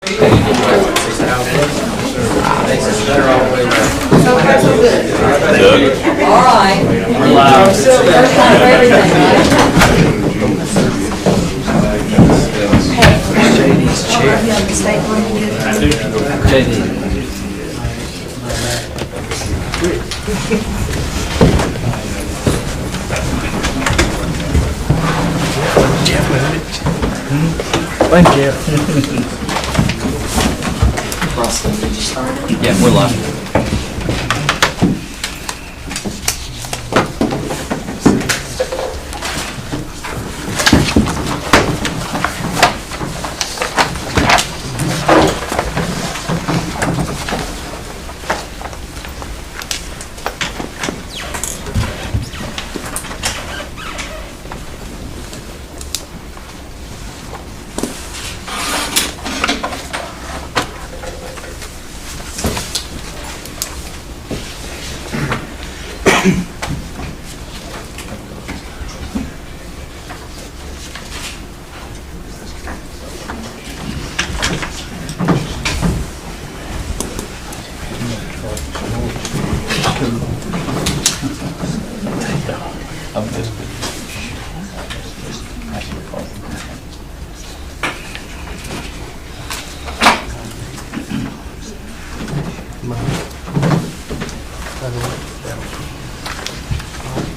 All right. We're live. Still first time for everything, right? JD's chair. JD. Thank you. Yeah, we're live.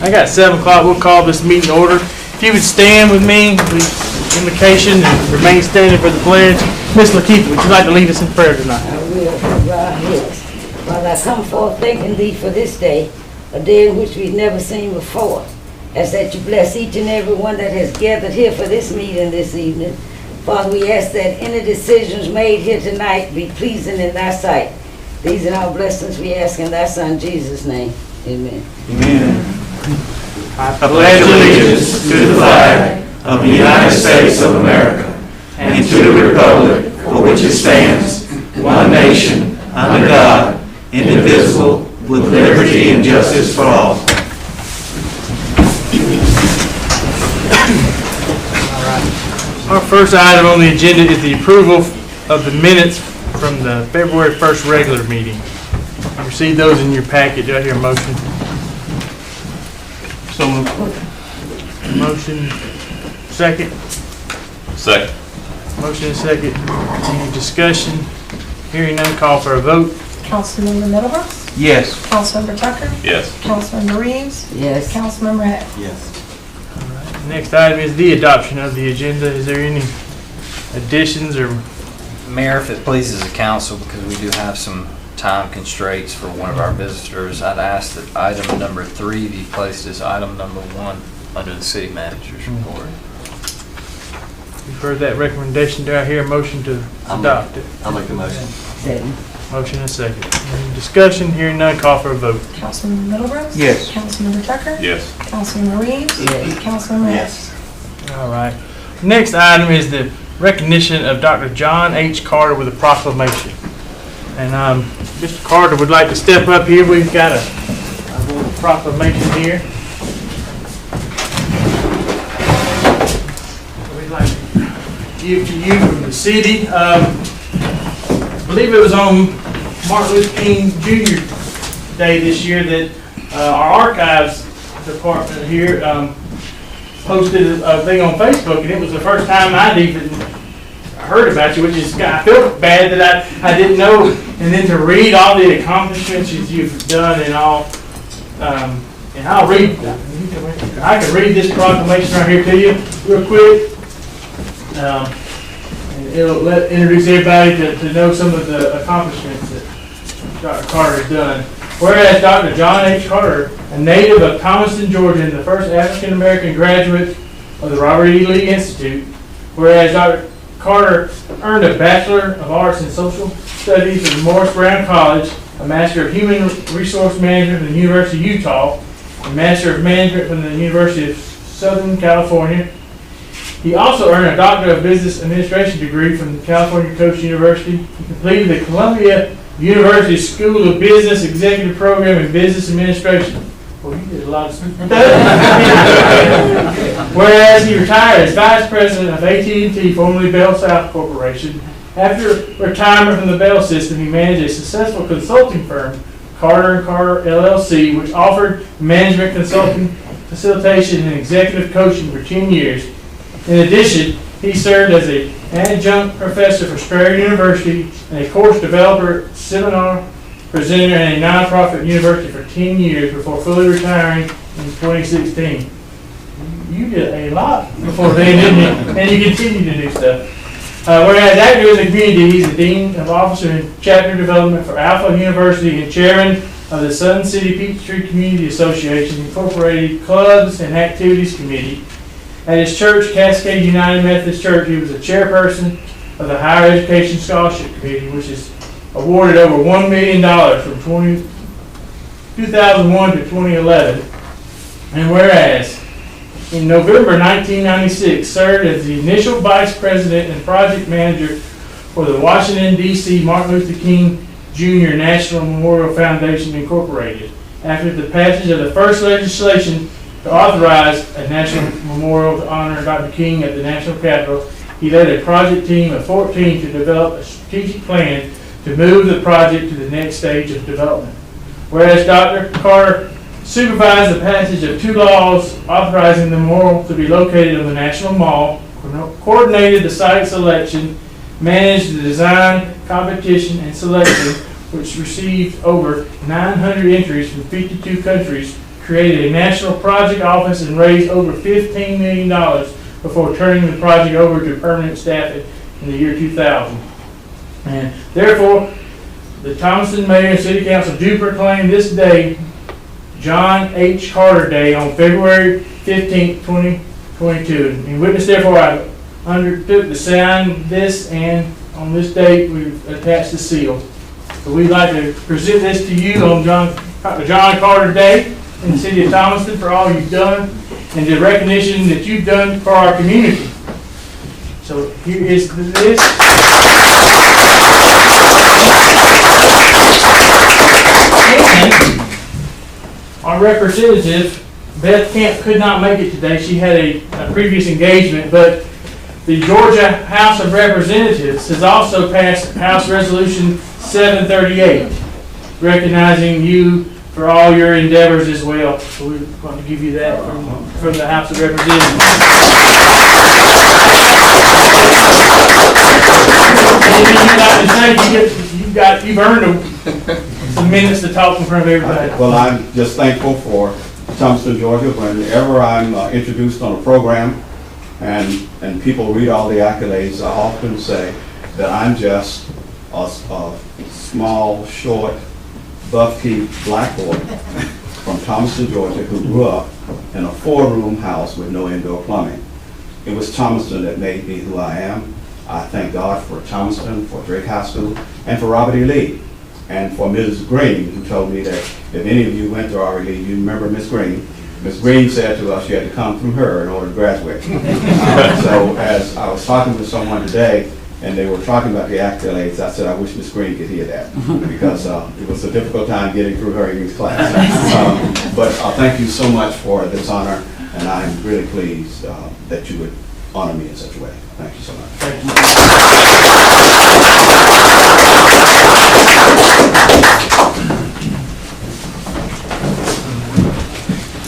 I got 7 o'clock. We'll call this meeting to order. If you would stand with me, the invocation, and remain standing for the pledge. Miss Lakeith, would you like to lead us in prayer tonight? I will, bow our heads. While I come forth thanking thee for this day, a day in which we've never seen before. Ask that you bless each and every one that has gathered here for this meeting this evening. Father, we ask that any decisions made here tonight be pleasing in thy sight. These are our blessings we ask in thy Son Jesus' name. Amen. Amen. I pledge allegiance to the flag of the United States of America and to the republic for which it stands, one nation, under God, indivisible, with liberty and justice for all. Our first item on the agenda is the approval of the minutes from the February 1st regular meeting. You received those in your packet. Do I hear a motion? So moved. Motion. Second. Second. Motion and second. Any discussion? Hearing none, call for a vote. Councilmember Middlebrooks? Yes. Councilmember Tucker? Yes. Councilmember Reeves? Yes. Councilmember Heck? Yes. Next item is the adoption of the agenda. Is there any additions or? Mayor, if it pleases the council, because we do have some time constraints for one of our visitors, I'd ask that item number 3 be placed as item number 1 under the city manager's report. You've heard that recommendation. Do I hear a motion to adopt it? I'll make the motion. Second. Motion and second. Any discussion? Hearing none, call for a vote. Councilmember Middlebrooks? Yes. Councilmember Tucker? Yes. Councilmember Reeves? Yes. Councilmember Heck? Yes. All right. Next item is the recognition of Dr. John H. Carter with a proclamation. And Mr. Carter would like to step up here. We've got a little proclamation here. We'd like to give to you from the city. I believe it was on Martin Luther King Jr. Day this year that our archives department here posted a thing on Facebook, and it was the first time I'd even heard about you, which is, I feel bad that I didn't know, and then to read all the accomplishments that you've done and all, and I can read this proclamation right here to you real quick. And it'll introduce everybody to know some of the accomplishments that Dr. Carter has done. Whereas Dr. John H. Carter, a native of Thomaston, Georgia, and the first African-American graduate of the Robert E. Lee Institute, whereas Dr. Carter earned a Bachelor of Arts in Social Studies from Morris Brown College, a Master of Human Resource Management from the University of Utah, a Master of Management from the University of Southern California. He also earned a Doctor of Business Administration degree from the California Coast University. He completed the Columbia University School of Business Executive Program in Business Administration. Well, you did a lot of stuff. Whereas he retired as Vice President of AT&T, formerly Bell South Corporation, After retirement from the Bell system, he managed a successful consulting firm, Carter & Carter LLC, which offered management consulting, facilitation, and executive coaching for 10 years. In addition, he served as an adjunct professor for Strayer University and a course developer, seminar presenter, and a nonprofit university for 10 years before fully retiring in 2016. You did a lot before then, didn't you? And you continue to do stuff. Whereas active in the community, he's the Dean of Officer in Chapter Development for Alpha University and Chairman of the Sun City Peachtree Community Association Incorporated Clubs and Activities Committee. At his church, Cascade United Methodist Church, he was a chairperson of the Higher Education Scholarship Committee, which is awarded over $1 million from 2001 to 2011. And whereas, in November 1996, served as the initial Vice President and Project Manager for the Washington, D.C. Martin Luther King Jr. National Memorial Foundation, Incorporated. After the passage of the first legislation to authorize a national memorial to honor Dr. King at the National Capitol, he led a project team of 14 to develop a strategic plan to move the project to the next stage of development. Whereas Dr. Carter supervised the passage of 2 laws authorizing the memorial to be located on the National Mall, coordinated the site selection, managed the design, competition, and selection, which received over 900 entries from 52 countries, created a national project office, and raised over $15 million before turning the project over to permanent staff in the year 2000. And therefore, the Thomaston Mayor and City Council do proclaim this day John H. Carter Day on February 15, 2022. In witness, therefore, I undertook to sign this, and on this date, we've attached the seal. So we'd like to present this to you on John Carter Day in the city of Thomaston for all you've done and the recognition that you've done for our community. So here is this. And our representative, Beth Camp, could not make it today. She had a previous engagement, but the Georgia House of Representatives has also passed House Resolution 738, recognizing you for all your endeavors as well. So we want to give you that from the House of Representatives. You've earned some minutes to talk in front of everybody. Well, I'm just thankful for Thomaston, Georgia. Whenever I'm introduced on a program and people read all the accolades, I often say that I'm just a small, short, buff-teeth black boy from Thomaston, Georgia, who grew up in a 4-room house with no indoor plumbing. It was Thomaston that made me who I am. I thank God for Thomaston, for Drake High School, and for Robert E. Lee, and for Mrs. Green, who told me that if any of you went to R.E. Lee, you remember Miss Green. Miss Green said to us you had to come through her in order to graduate. So as I was talking with someone today, and they were talking about the accolades, I said I wish Miss Green could hear that, because it was a difficult time getting through her English class. But thank you so much for this honor, and I'm really pleased that you would honor me in such a way. Thank you so much. Thank you.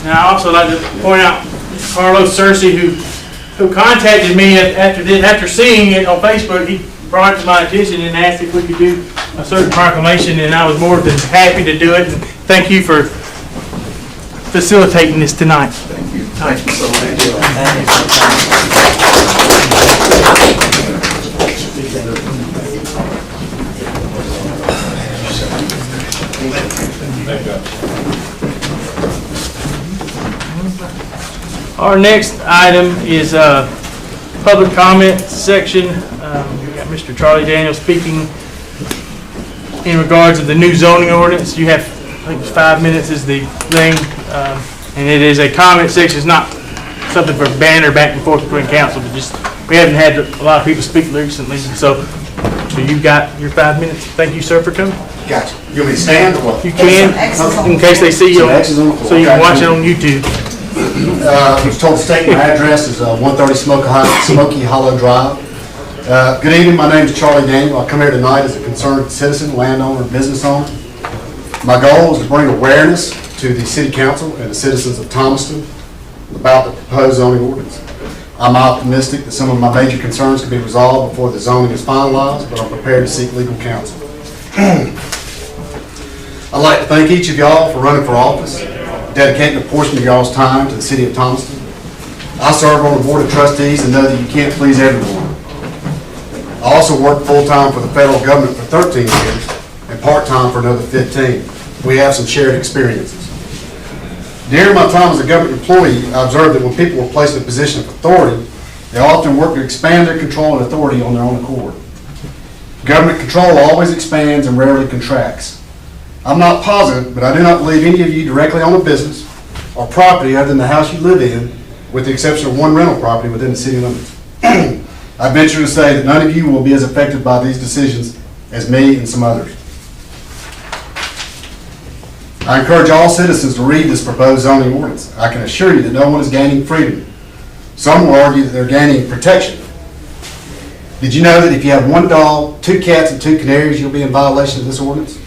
And I also like to point out Carlos Cersei, who contacted me after seeing it on Facebook. He brought it to my attention and asked if we could do a certain proclamation, and I was more than happy to do it. And thank you for facilitating this tonight. Thank you. Thank you so much. Our next item is public comment section. We got Mr. Charlie Daniels speaking in regards to the new zoning ordinance. You have, I think it's 5 minutes is the thing, and it is a comment section. It's not something for banner back and forth between council, but just we haven't had a lot of people speak recently, so you've got your 5 minutes. Thank you, sir, for coming. Gotcha. You want me to stand or what? You can, in case they see you, so you can watch it on YouTube. I was told to state my address is 130 Smoky Hollow Drive. Good evening, my name is Charlie Daniel. I come here tonight as a concerned citizen, landowner, and business owner. My goal is to bring awareness to the City Council and the citizens of Thomaston about the proposed zoning ordinance. I'm optimistic that some of my major concerns can be resolved before the zoning is finalized, but I'm prepared to seek legal counsel. I'd like to thank each of y'all for running for office, dedicating a portion of y'all's time to the City of Thomaston. I serve on the Board of Trustees and know that you can't please everyone. I also worked full-time for the federal government for 13 years and part-time for another 15. We have some shared experiences. During my time as a government employee, I observed that when people were placed in a position of authority, they often work to expand their control and authority on their own accord. Government control always expands and rarely contracts. I'm not positive, but I do not believe any of you directly own a business or property other than the house you live in, with the exception of one rental property within the city limits. I venture to say that none of you will be as affected by these decisions as me and some others. I encourage all citizens to read this proposed zoning ordinance. I can assure you that no one is gaining freedom. Some will argue that they're gaining protection. Did you know that if you have one dog, 2 cats, and 2 canaries, you'll be in violation of this ordinance?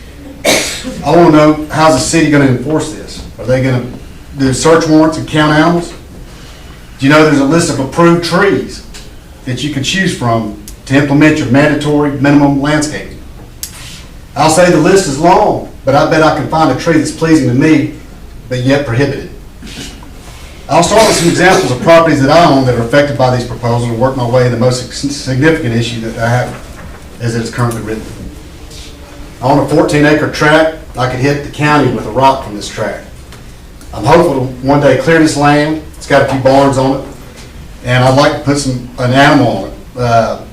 I want to know, how's the city going to enforce this? Are they going to do search warrants and count animals? Do you know there's a list of approved trees that you can choose from to implement your mandatory minimum landscaping? I'll say the list is long, but I bet I can find a tree that's pleasing to me, but yet prohibited. I'll start with some examples of properties that I own that are affected by these proposals and work my way to the most significant issue that I have as it's currently written. I own a 14-acre tract. I could hit the county with a rock from this tract. I'm hopeful to one day clear this land. It's got a few barns on it, and I'd like to put an animal on it.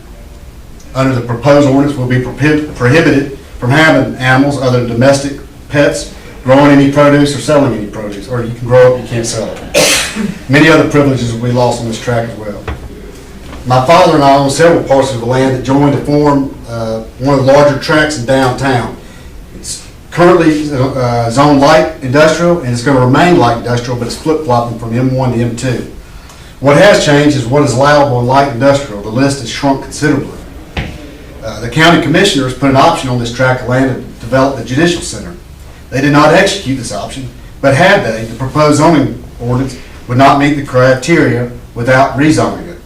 Under the proposed ordinance, we'll be prohibited from having animals other than domestic pets, growing any produce or selling any produce, or you can grow it, you can't sell it. Many other privileges will be lost on this tract as well. My father and I own several parcels of land that join to form one of the larger tracts in downtown. It's currently zoned light industrial, and it's going to remain light industrial, but it's flip-flopping from M1 to M2. What has changed is what is allowable in light industrial. The list has shrunk considerably. The county commissioners put an option on this tract of land to develop the judicial center. They did not execute this option, but had they, the proposed zoning ordinance would not meet the criteria without rezoning it.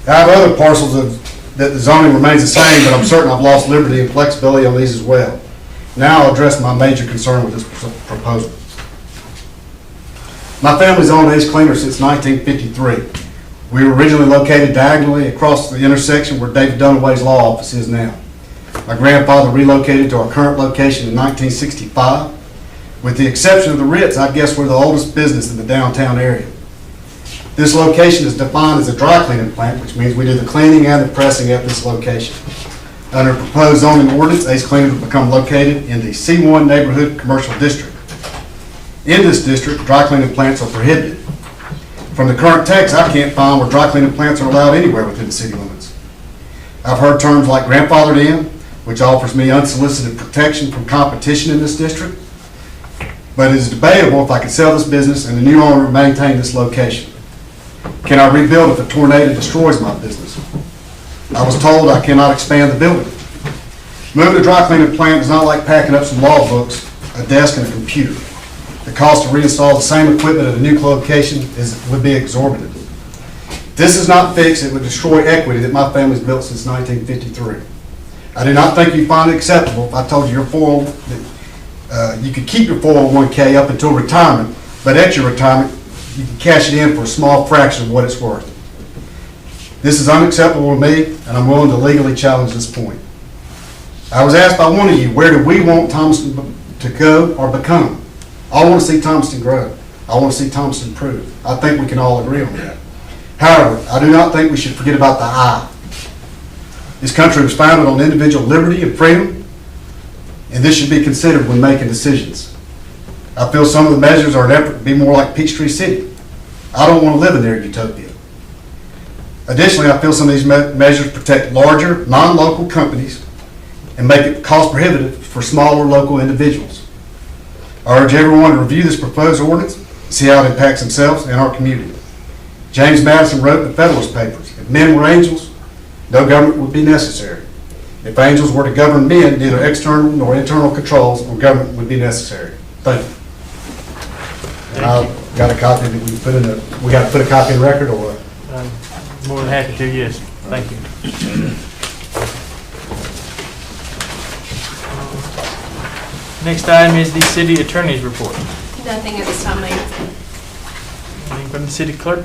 I have other parcels that the zoning remains the same, but I'm certain I've lost liberty and flexibility on these as well. Now I'll address my major concern with this proposal. My family's owned Ace Cleaner since 1953. We were originally located diagonally across the intersection where David Dunaway's law office is now. My grandfather relocated to our current location in 1965. With the exception of the Ritz, I guess we're the oldest business in the downtown area. This location is defined as a dry cleaning plant, which means we do the cleaning and the pressing at this location. Under proposed zoning ordinance, Ace Cleaner will become located in the C1 neighborhood commercial district. In this district, dry cleaning plants are prohibited. From the current text, I can't find where dry cleaning plants are allowed anywhere within the city limits. I've heard terms like grandfathered in, which offers me unsolicited protection from competition in this district, but it is debatable if I can sell this business and the new owner maintain this location. Can I rebuild if a tornado destroys my business? I was told I cannot expand the building. Moving a dry cleaning plant is not like packing up some law books, a desk, and a computer. The cost to reinstall the same equipment at a new location would be exorbitant. If this is not fixed, it would destroy equity that my family's built since 1953. I do not think you'd find it acceptable if I told you you could keep your 401k up until retirement, but at your retirement, you can cash it in for a small fraction of what it's worth. This is unacceptable to me, and I'm willing to legally challenge this point. I was asked by one of you, where do we want Thomaston to go or become? I want to see Thomaston grow. I want to see Thomaston improve. I think we can all agree on that. However, I do not think we should forget about the I. This country was founded on individual liberty and freedom, and this should be considered when making decisions. I feel some of the measures are an effort to be more like Peachtree City. I don't want to live in their utopia. Additionally, I feel some of these measures protect larger, non-local companies and make it cost prohibitive for smaller local individuals. I urge everyone to review this proposed ordinance and see how it impacts themselves and our community. James Madison wrote in the Federalist Papers, if men were angels, no government would be necessary. If angels were to govern men, neither external nor internal controls or government would be necessary. Thank you. And I've got a copy that we got to put a copy in the record, or what? I'm more than happy to, yes. Thank you. Next item is the city attorney's report. Nothing at this time, Mayor. Anything from the city clerk?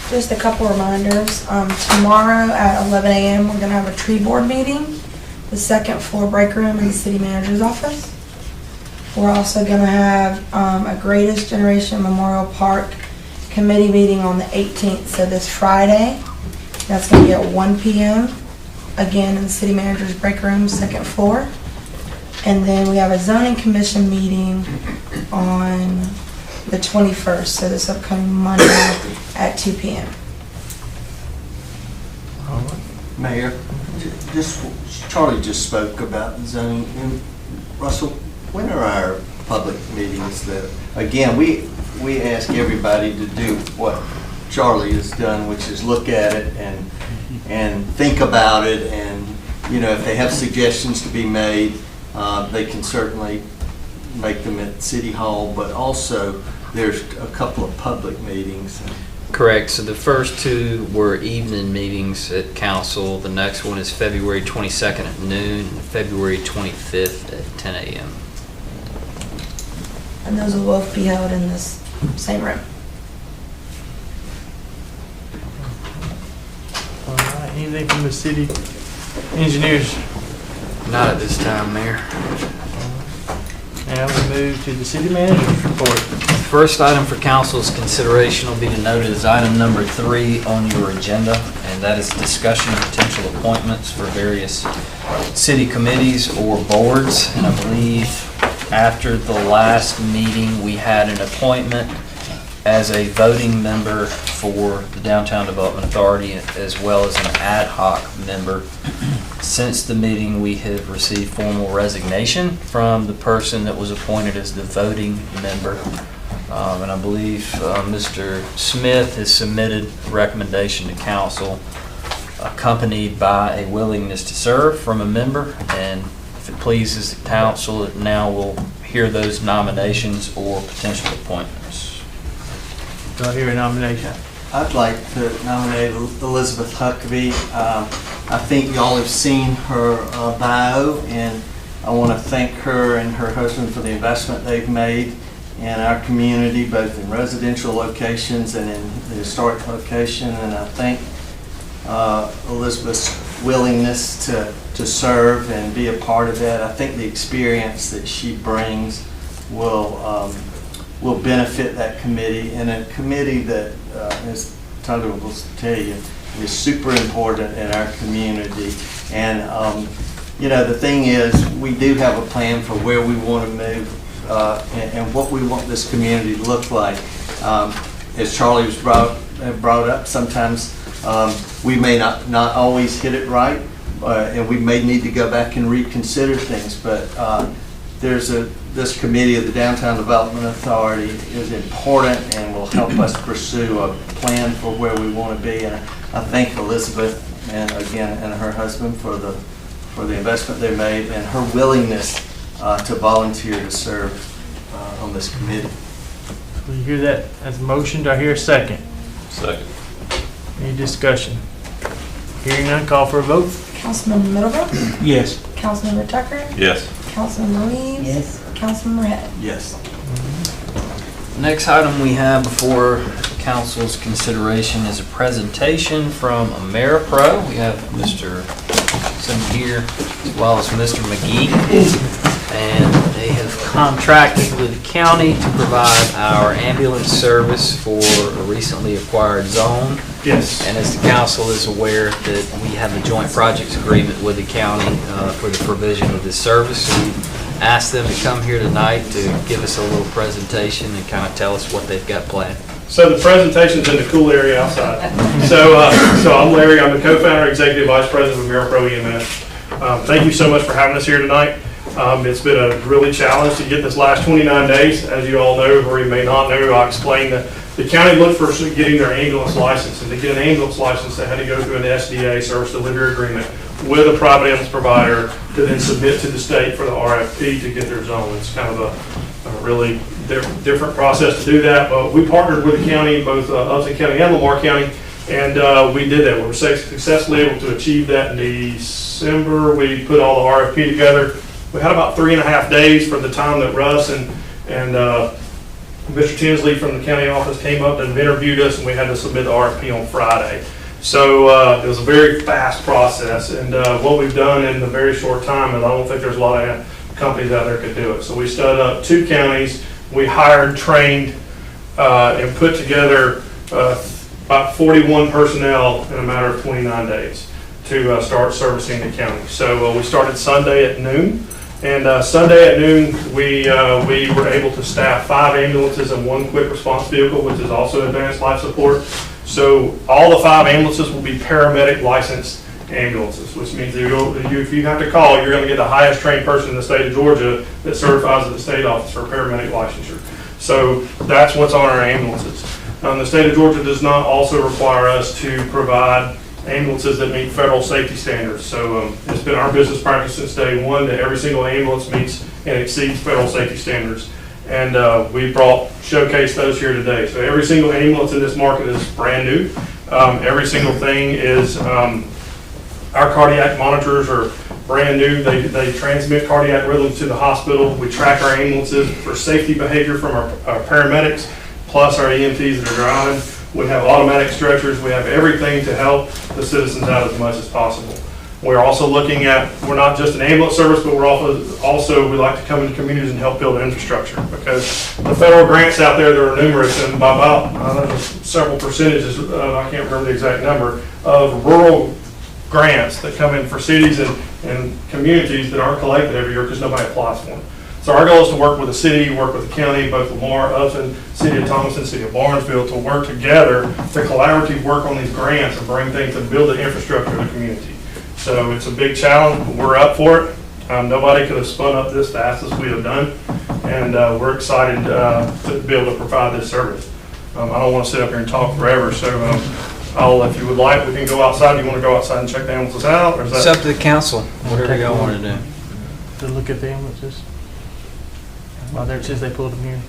Just a couple reminders. Tomorrow at 11 a.m., we're going to have a tree board meeting, the second floor break room in the city manager's office. We're also going to have a Greatest Generation Memorial Park committee meeting on the 18th, so this Friday. That's going to be at 1 p.m., again in the city manager's break room, second floor. And then we have a zoning commission meeting on the 21st, so this upcoming Monday at 2 p.m. Mayor, Charlie just spoke about zoning, and Russell, when are our public meetings that, again, we ask everybody to do what Charlie has done, which is look at it and think about it, and, you know, if they have suggestions to be made, they can certainly make them at City Hall, but also there's a couple of public meetings. Correct. So the first two were evening meetings at council. The next one is February 22nd at noon, and February 25th at 10 a.m. And those will both be held in this same room. All right, anything from the city engineers? Not at this time, Mayor. Now we move to the city manager's report. First item for council's consideration will be denoted as item number 3 on your agenda, and that is discussion of potential appointments for various city committees or boards. And I believe after the last meeting, we had an appointment as a voting member for the Downtown Development Authority, as well as an ad hoc member. Since the meeting, we have received formal resignation from the person that was appointed as the voting member. And I believe Mr. Smith has submitted a recommendation to council accompanied by a willingness to serve from a member. And if it pleases the council, it now will hear those nominations or potential appointments. Do I hear a nomination? I'd like to nominate Elizabeth Huckabee. I think y'all have seen her bio, and I want to thank her and her husband for the investment they've made in our community, both in residential locations and in the historic location. And I think Elizabeth's willingness to serve and be a part of that. I think the experience that she brings will benefit that committee, and a committee that, as Tugger will tell you, is super important in our community. And you know, the thing is, we do have a plan for where we want to move and what we want this community to look like. As Charlie was brought up, sometimes we may not always hit it right, and we may need to go back and reconsider things, but this committee of the Downtown Development Authority is important and will help us pursue a plan for where we want to be. And I thank Elizabeth and her husband for the investment they made and her willingness to volunteer to serve on this committee. Will you hear that as a motion? Do I hear a second? Second. Any discussion? Hearing none, call for a vote. Councilmember Middlebrooks? Yes. Councilmember Tucker? Yes. Councilmember Reeves? Yes. Councilmember Head? Yes. Next item we have before council's consideration is a presentation from AmeriPro. We have Mr. Sim here as well as Mr. McGee, and they have contracted with the county to provide our ambulance service for a recently acquired zone. Yes. And as the council is aware that we have a joint projects agreement with the county for the provision of this service. So we asked them to come here tonight to give us a little presentation and kind of tell us what they've got planned. So the presentation's in the cool area outside. So I'm Larry. I'm the co-founder, executive vice president of AmeriPro EMS. Thank you so much for having us here tonight. It's been a really challenge to get this last 29 days. As you all know, or you may not know, I'll explain that the county looked for getting their ambulance license. And to get an ambulance license, they had to go through an SDA, service delivery agreement, with a private ambulance provider to then submit to the state for the RFP to get their zone. It's kind of a really different process to do that. But we partnered with the county, both Upton County and Lamar County, and we did that. We were successfully able to achieve that in December. We put all the RFP together. We had about 3.5 days from the time that Russ and Mr. Tinsley from the county office came up and interviewed us, and we had to submit the RFP on Friday. So it was a very fast process, and what we've done in a very short time, and I don't think there's a lot of companies out there could do it. So we stood up 2 counties. We hired, trained, and put together about 41 personnel in a matter of 29 days to start servicing the county. So we started Sunday at noon. And Sunday at noon, we were able to staff 5 ambulances and 1 quick response vehicle, which is also advanced life support. So all the 5 ambulances will be paramedic licensed ambulances, which means if you have to call, you're going to get the highest trained person in the state of Georgia that certifies at the state office for paramedic licensure. So that's what's on our ambulances. The state of Georgia does not also require us to provide ambulances that meet federal safety standards. So it's been our business practice since day one that every single ambulance meets and exceeds federal safety standards. And we showcase those here today. So every single ambulance in this market is brand new. Every single thing is, our cardiac monitors are brand new. They transmit cardiac rhythms to the hospital. We track our ambulances for safety behavior from our paramedics, plus our EMTs that are driving. We have automatic stretchers. We have everything to help the citizens out as much as possible. We're also looking at, we're not just an ambulance service, but we're also we like to come into communities and help build infrastructure, because the federal grants out there, there are numerous, and by about several percentages, I can't remember the exact number, of rural grants that come in for cities and communities that aren't collected every year because nobody applies for them. So our goal is to work with the city, work with the county, both Lamar, Upton, City of Thomaston, City of Barnesville, to work together to collaboratively work on these grants and bring things and build the infrastructure of the community. So it's a big challenge, but we're up for it. Nobody could have spun up this fast as we have done, and we're excited to be able to provide this service. I don't want to sit up here and talk forever, so if you would like, we can go outside. You want to go outside and check the ambulances out? Or is that... It's up to the council, whatever y'all want to do. To look at the ambulances? Well, there it says they pulled them here.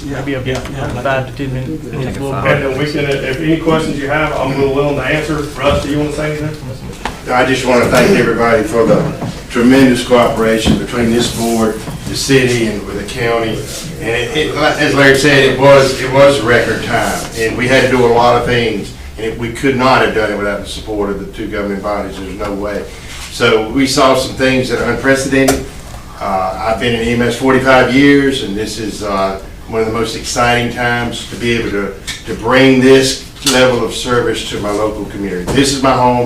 Maybe a 5 to 10 minutes. And then we can, if any questions you have, I'm willing to answer. Russ, do you want to say anything? I just want to thank everybody for the tremendous cooperation between this board, the city, and with the county. And as Larry said, it was a record time, and we had to do a lot of things, and we could not have done it without the support of the 2 government bodies. There's no way. So we saw some things that are unprecedented. I've been in EMS 45 years, and this is one of the most exciting times to be able to bring this level of service to my local community. This is my home.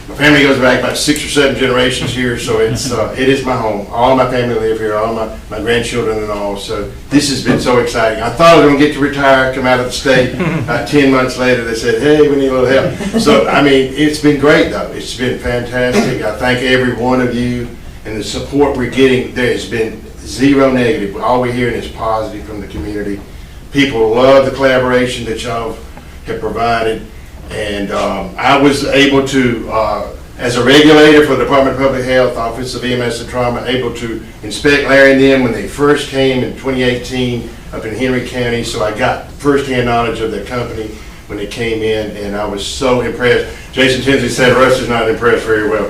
My family goes back about 6 or 7 generations here, so it is my home. All my family live here, all my grandchildren and all, so this has been so exciting. I thought I was going to get to retire, come out of the state. 10 months later, they said, hey, we need a little help. So, I mean, it's been great, though. It's been fantastic. I thank every one of you, and the support we're getting. There has been zero negative. All we're hearing is positive from the community. People love the collaboration that y'all have provided. And I was able to, as a regulator for the Department of Public Health, Office of EMS and Trauma, able to inspect Larry and them when they first came in 2018 up in Henry County. So I got firsthand knowledge of their company when they came in, and I was so impressed. Jason Tinsley said Russ is not impressed very well,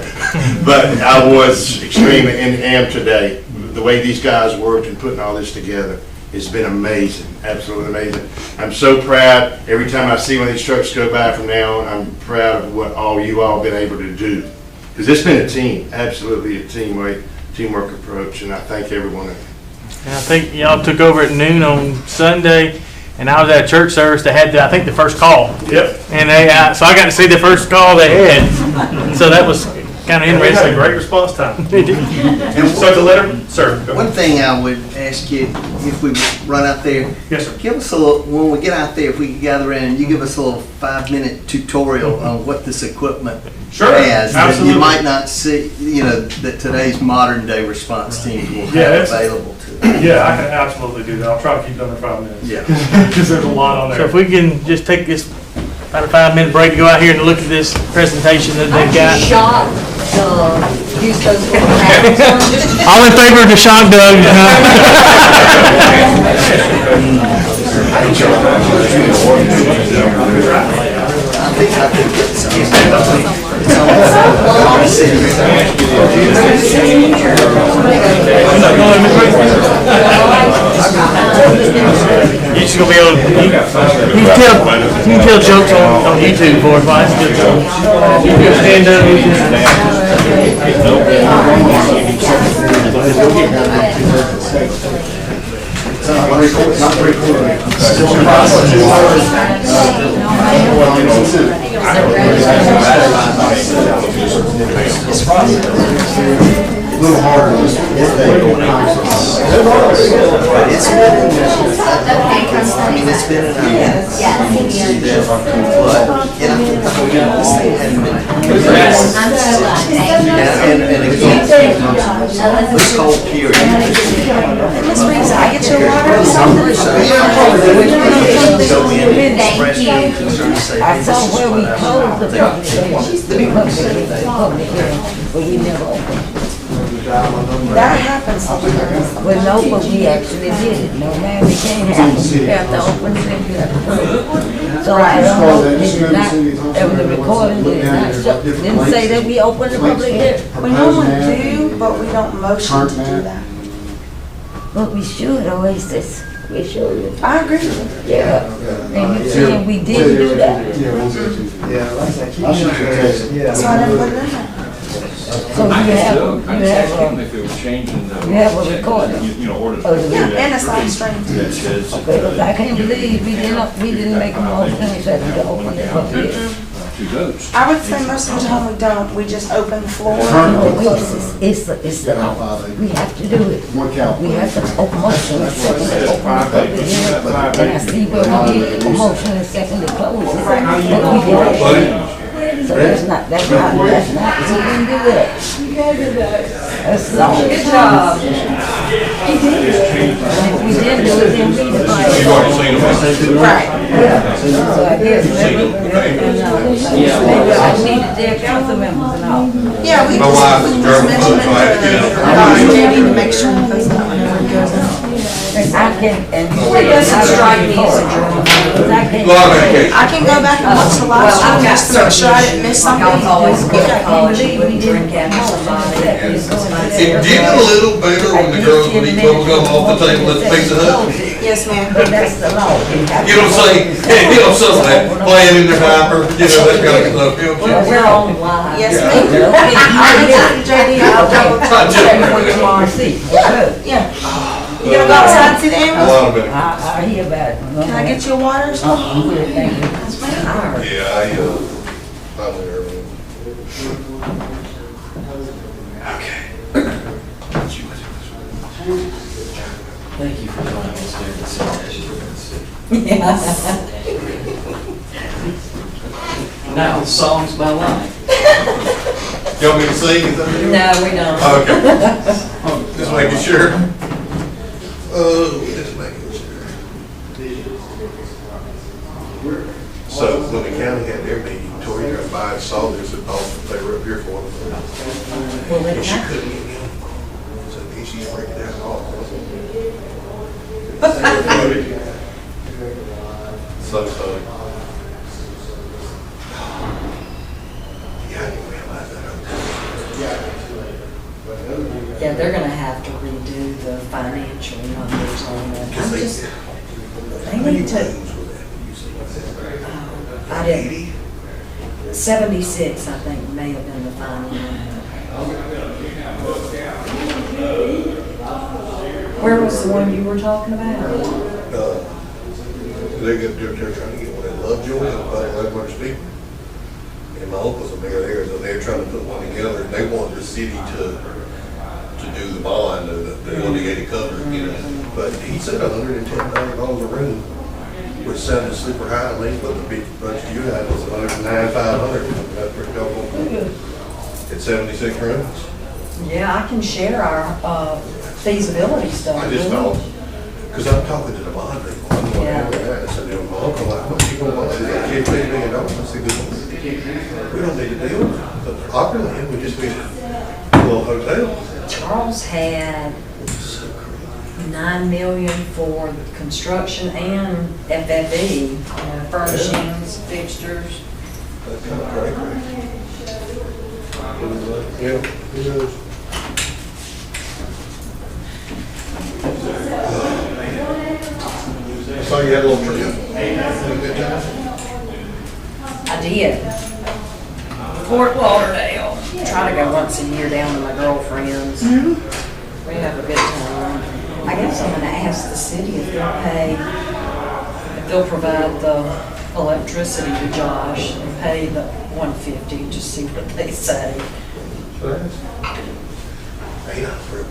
but I was extremely, and am today. The way these guys worked and putting all this together, it's been amazing, absolutely amazing. I'm so proud every time I see one of these trucks go by from now on. I'm proud of what all you all been able to do, because it's been a team, absolutely a teamwork approach, and I thank every one of you. And I think y'all took over at noon on Sunday, and I was at a church service that had I think the first call. Yep. And so I got to see the first call they had. So that was kind of interesting. We had a great response time. So the letter, sir. One thing I would ask you, if we run out there, Yes, sir. give us a little, when we get out there, if we can gather in, you give us a little 5-minute tutorial on what this equipment Sure, has, that absolutely. you might not see, that today's modern day response teams will Yeah, have it's- available to them. Yeah, I can absolutely do that. I'll try to keep it under 5 minutes. Yeah. Because there's a lot on So there. if we can just take this about a 5-minute break to go out here and look at this presentation that they've got. Shocked, use those little hats. All in favor of the shock, Doug? I think it's You just gonna be able to, you can tell jokes on YouTube for us, right? That's good. You can stand up. A little harder this day. It's been in there. I mean, it's been in our hands. But, this thing hadn't been. And again, this whole period. Miss Reeves, I get your water or something? Go in and express any concerns, say, I hey, this saw is where we what I closed the think. public hearing, but we never opened. That happens sometimes. Well, no, but we actually did it. No, man, we can't have it. You have to open it and you have to close it. So I don't know, did not, there was a recording, did not show, didn't say that we opened the public hearing. We normally do, but we don't motion to do that. But we should, Oasis. We should. I agree with you. Yeah. And you saying we didn't do that. So I didn't put it in there. So you have a recording. Yeah, and it's on stream. Okay, 'cause I can't believe we didn't make a motion and said we open the public hearing. I would say most of the time we don't, we just open the floor. It's the law. We have to do it. One count. We have to open motion and second to open the public hearing. And I see where we did a motion and second to close it. But we didn't. So that's not, we didn't do that. That's the law. Good job. And if we didn't do it, then we did. Right. So I guess, maybe I needed their council members and all. Yeah, we My wife is just German, mention it so I have to get it. to to make sure that those don't goes out. And I can, and. It doesn't strike me as a German. Law of education. I can go back and watch the live Well, I've stream got just to make sure I didn't miss something. Y'all's always go to Yeah, college, I you believe we wouldn't drink didn't after somebody. It did a little better when the girls would eat bubble gum off the table at the Pizza Hut. Yes, ma'am. But that's the law. You don't say, hey, some of that, playing in their diaper, that kind of stuff. We're on live. Yes, ma'am. I mentioned JD, I'll double I just- Tomorrow, see. Good. Yeah. You gonna go outside and see the A ambulance? lot of it. I hear about it. Can I get you a water or something? Good, thank you. Yeah, I went early. Thank you for joining us here at the session. Now, songs by line. You want me to sing? Is that what No, we don't. Okay. Just making sure. Just making sure. So when the county had their meeting, Tori got by and saw this and thought they were up here for them. And she couldn't get in. So she's breaking down all. So, yeah, I didn't realize that. Yeah, they're gonna have to redo the financial numbers on that. I'm just, they need to, I didn't, 76, I think, may have been the final number. Where was the one you were talking about? They're trying to get one in Lovejoy, about 1,100 people. And my uncle's a mayor there, so they're trying to put one together. They want the city to do the bond, the obligated cover, you know. But he said $110,000 a room. which sounded super high to me, but the big budget you had was 109,500, up for a couple, at 76 rooms. Yeah, I can share our feasibility stuff. I just thought, because I'm talking to the bond people, I'm going Yeah. to that, I said, "Yo, my uncle, like, what you gonna do, that $15 million?" I said, "We don't need to deal with it, but opulent, we just need a little hotel." Charles had 9 million for construction and FFE, furnishings, fixtures. That's kind of great. Yeah, it is. I saw you had a little trip. Had a good time. I did. Fort Lauderdale. Try to go once a year down to my girlfriend's. We have a good time. I guess I'm gonna ask the city if they'll provide the electricity to Josh and pay the $150, just see what they say. Hey, I'm pretty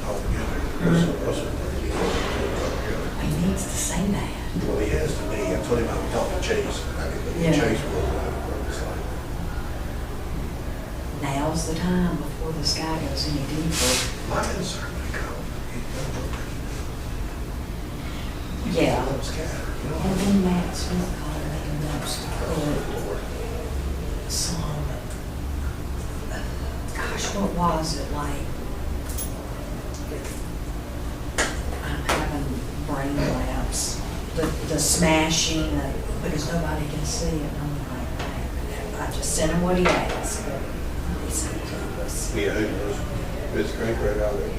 altogether. He needs to say that. Well, he has to me. I told him I would talk to Chase. I could Yeah. Chase will. Now's the time before the sky goes any deeper. My concern would come. Yeah. Let him scatter, you know? And then Matt Smith called me and wants to put some, gosh, what was it like? I'm having brain lapse. The smashing, because nobody can see it. And I'm like, I just sent him what he asked. But he said it was. Yeah, who knows? It's great right out there.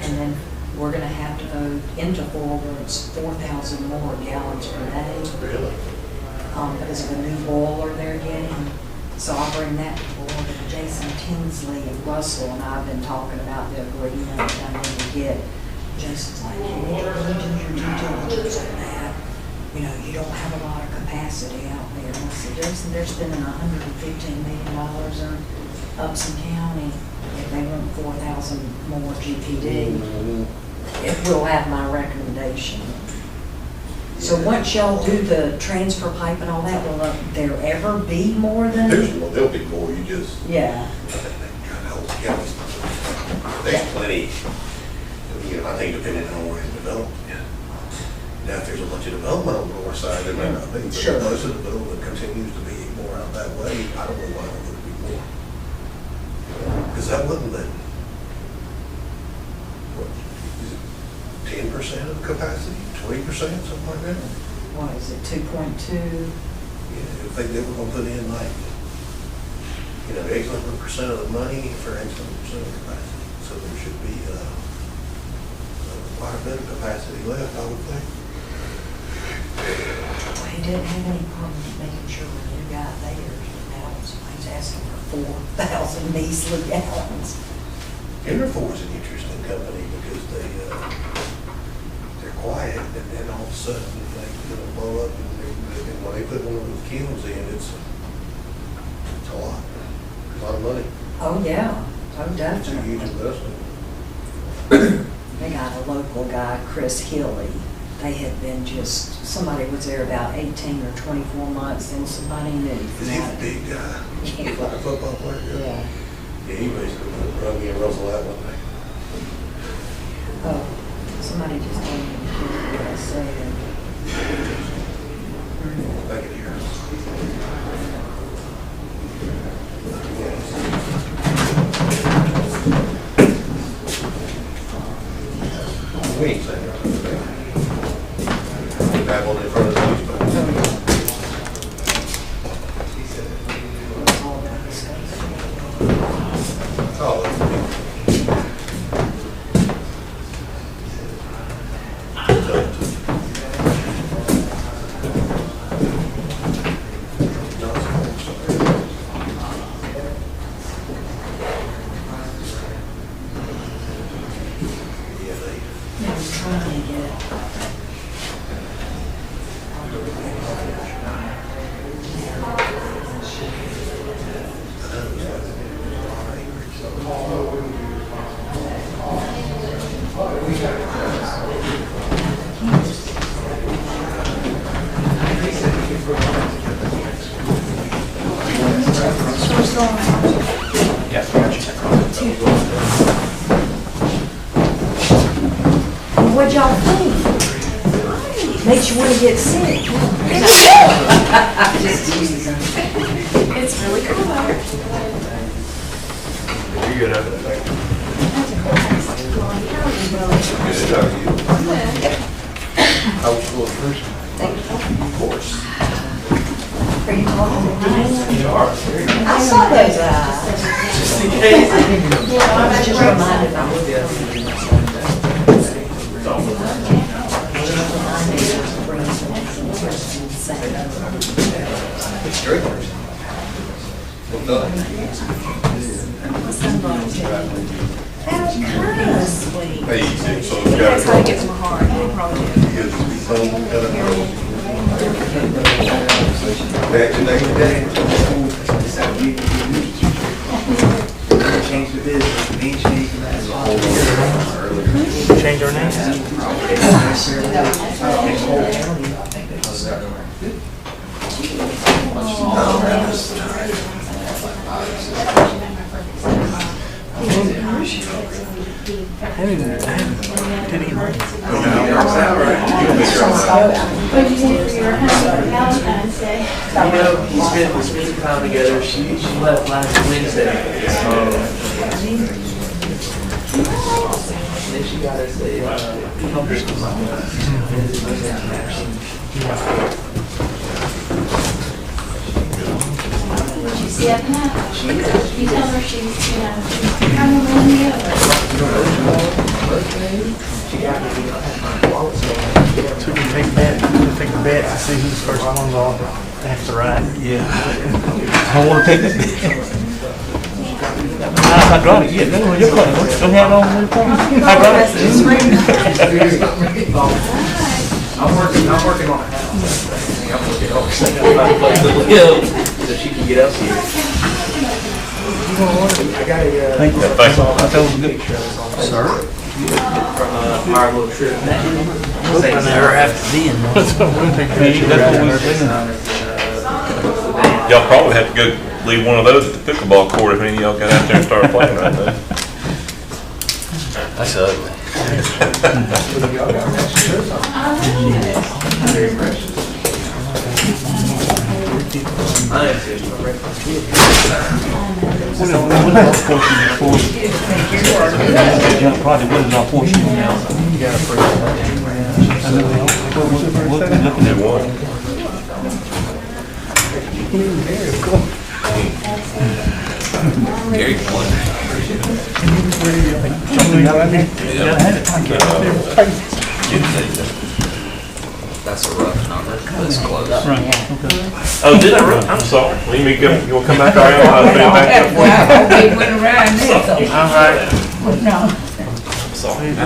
And then we're gonna have to vote into forwards 4,000 more gallons per day. Really? Because of a new boiler they're getting. So I'll bring that to board. And Jason Tinsley and Russell and I have been talking about the agreement that I need to get. Jason's like, you need to do your due diligence on that. You know, you don't have a lot of capacity out there. And I said, Jason, they're spending $115 million on Upson County. If they want 4,000 more GPD, it will have my recommendation. So once y'all do the transfer pipe and all that, will there ever be more than? There'll be more, you just, Yeah, there's plenty. You know, I think depending on where it's developed. Now, if there's a bunch of development on the north side, there may not be, but Sure. if most of the development continues to be more out that way, I don't know why there would be more. Because that wouldn't let, what, is it 10% of the capacity, 20%, something like that? what is it, 2.2? Yeah, if they were gonna put in like, you know, X number of percent of the money for X number of percent of capacity. So there should be, quite a bit of capacity left, I would think. Well, he didn't have any problem making sure when you got theirs, but now somebody's asking for 4,000 measly gallons. Interfor is an interesting company because they're quiet and then all of a sudden they blow up and when they put one of those kilns in, it's a lot of money. Oh, yeah, oh, It's a definitely. huge investment. They got a local guy, Chris Healy. They had been somebody was there about 18 or 24 months, and somebody new. Is he the big guy? Yeah. Like a football player? Yeah. Yeah, he basically run me and Russell out one day. Oh, somebody just told me what I said. Back in here. We ain't saying that. That one in front of the newspaper. All that stuff. Oh, What'd y'all think? Makes you want to get sick. Just teasing. It's really cool out here. You're good over there. I was full of first. Of course. Are you talking to me? I saw those eyes. Just in case. Just reminded me. It's great. Well done. That's kind of sweet. Hey, so you That's how got it gets my heart. They probably do. Back to next day. Change the business, name change, and that's all. Change our name? What did you say for your Valentine's Day? We spent some time together. She left last Wednesday. And then she got us a published Did you see up now? You tell her she's, you know, she's kind of winning me over. So we can take the bet to see who's first one's off. That's right. Yeah. I want to take that bet. I got it. Yeah, that's what you're playing. Don't have it on the phone. I got it. I'm working on a house. I'm working on a hill so she can get up here. I got a Thank you. I told you good. sir from our little trip. I never have to be in one. That's what we were doing. Y'all probably have to go leave one of those at the pickleball court if any of y'all got out there and started playing right now. That's ugly. Very precious. I Probably wasn't our portion now. You got a first. They won. Gary won. That's a rough number. That's close. Oh, did I? I'm sorry. Let me go. You want to come back around? I'll put it back up. All right.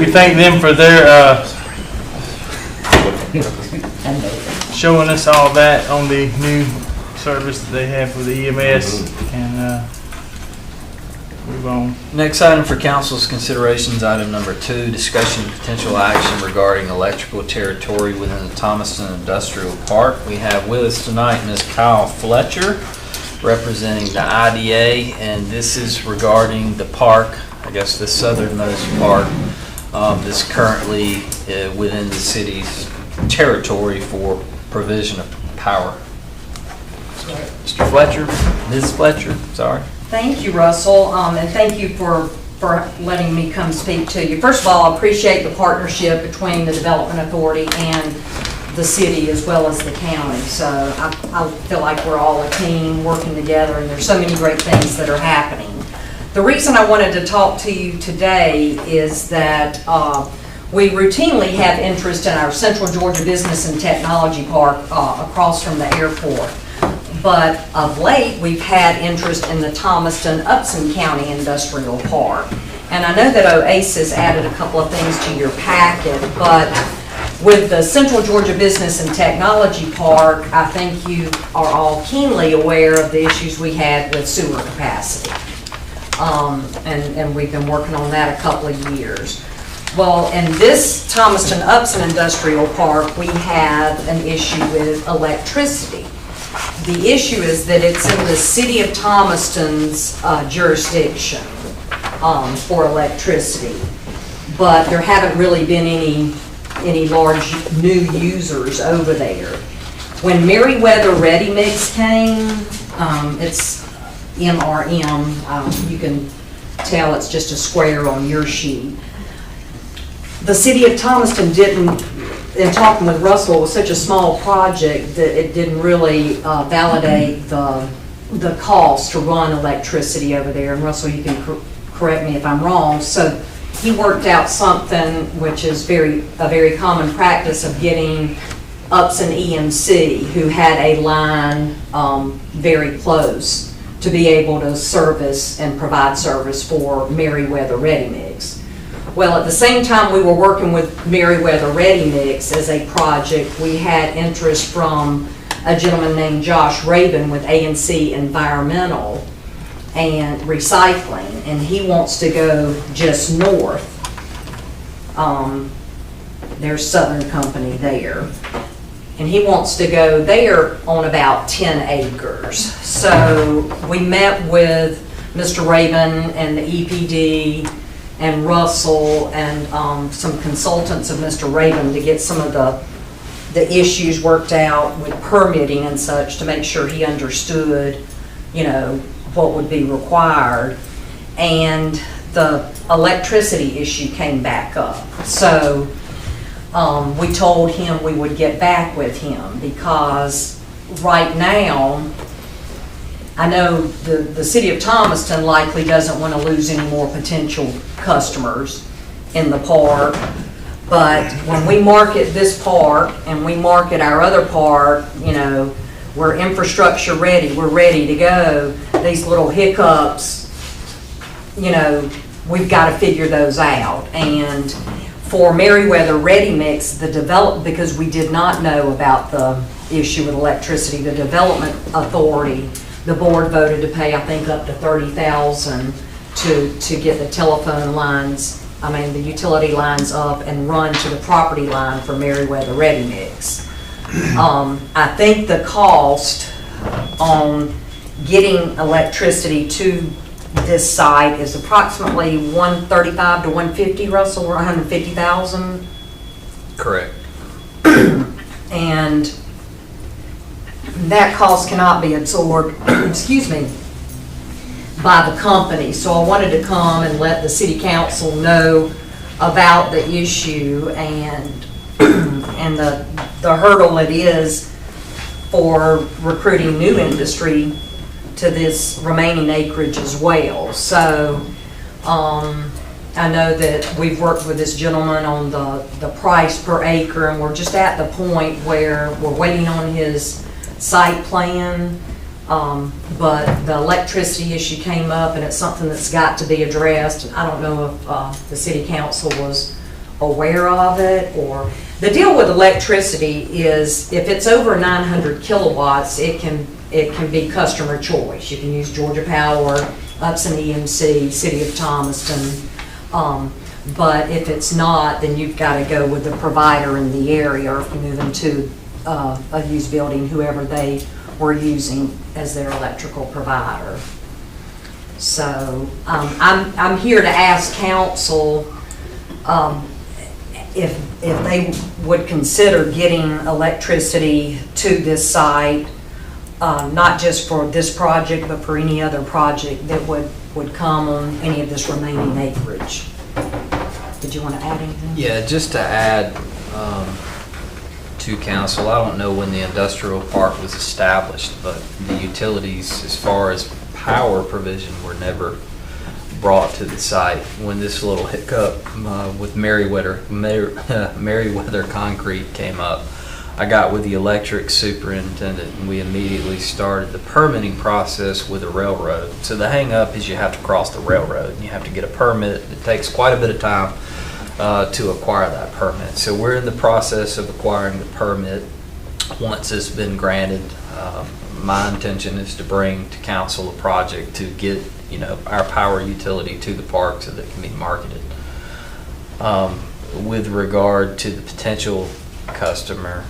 We thank them for their, showing us all that on the new service that they have for the EMS, and, move on. Next item for council's consideration is item number 2, discussion of potential action regarding electrical territory within the Thomaston Industrial Park. We have with us tonight Ms. Kyle Fletcher, representing the IDA, and this is regarding the park, I guess the southernmost park, that's currently within the city's territory for provision of power. Mr. Fletcher, Ms. Fletcher, sorry. Thank you, Russell, and thank you for letting me come speak to you. First of all, I appreciate the partnership between the Development Authority and the city as well as the county. So I feel like we're all a team working together, and there's so many great things that are happening. The reason I wanted to talk to you today is that we routinely have interest in our Central Georgia Business and Technology Park across from the airport. But of late, we've had interest in the Thomaston-Upson County Industrial Park. And I know that OASIS added a couple of things to your packet, but with the Central Georgia Business and Technology Park, I think you are all keenly aware of the issues we had with sewer capacity. And we've been working on that a couple of years. Well, in this Thomaston-Upson Industrial Park, we have an issue with electricity. the issue is that it's in the city of Thomaston's jurisdiction for electricity, but there haven't really been any large new users over there. When Meriwether Ready Mix came, it's MRM, you can tell it's just a square on your sheet. The city of Thomaston didn't, in talking with Russell, it was such a small project that it didn't really validate the cost to run electricity over there. And Russell, you can correct me if I'm wrong. So he worked out something which is a very common practice of getting Upson EMC, who had a line very close, to be able to service and provide service for Meriwether Ready Mix. Well, at the same time we were working with Meriwether Ready Mix as a project, we had interest from a gentleman named Josh Rabin with A&C Environmental and Recycling, and he wants to go just north. There's Southern Company there. And he wants to go there on about 10 acres. So we met with Mr. Rabin and the EPD and Russell and some consultants of Mr. Rabin to get some of the issues worked out with permitting and such to make sure he understood, what would be required. And the electricity issue came back up. So we told him we would get back with him because right now, I know the city of Thomaston likely doesn't want to lose any more potential customers in the park, but when we market this park and we market our other park, we're infrastructure ready, we're ready to go. These little hiccups, we've got to figure those out. And for Meriwether Ready Mix, because we did not know about the issue with electricity, the development authority, the board voted to pay, I think, up to $30,000 to get the telephone lines, the utility lines up and run to the property line for Meriwether Ready Mix. I think the cost on getting electricity to this site is approximately $135 to $150, Russell, or $150,000. Correct. And that cost cannot be absorbed, excuse me, by the company. So I wanted to come and let the city council know about the issue and the hurdle it is for recruiting new industry to this remaining acreage as well. So I know that we've worked with this gentleman on the price per acre, and we're just at the point where we're waiting on his site plan, but the electricity issue came up and it's something that's got to be addressed. I don't know if the city council was aware of it. Or the deal with electricity is if it's over 900 kilowatts, it can be customer choice. You can use Georgia Power, Upson EMC, City of Thomaston, but if it's not, then you've got to go with the provider in the area, or if you move into a used building, whoever they were using as their electrical provider. So I'm here to ask council if they would consider getting electricity to this site, not just for this project, but for any other project that would come on any of this remaining acreage. Did you want to add anything? Yeah, just to add to council, I don't know when the industrial park was established, but the utilities as far as power provision were never brought to the site. When this little hiccup with Meriwether Concrete came up, I got with the electric superintendent and we immediately started the permitting process with the railroad. So the hang up is you have to cross the railroad and you have to get a permit. It takes quite a bit of time to acquire that permit. So we're in the process of acquiring the permit. Once it's been granted, my intention is to bring to council a project to get our power utility to the park so that it can be marketed. With regard to the potential customer,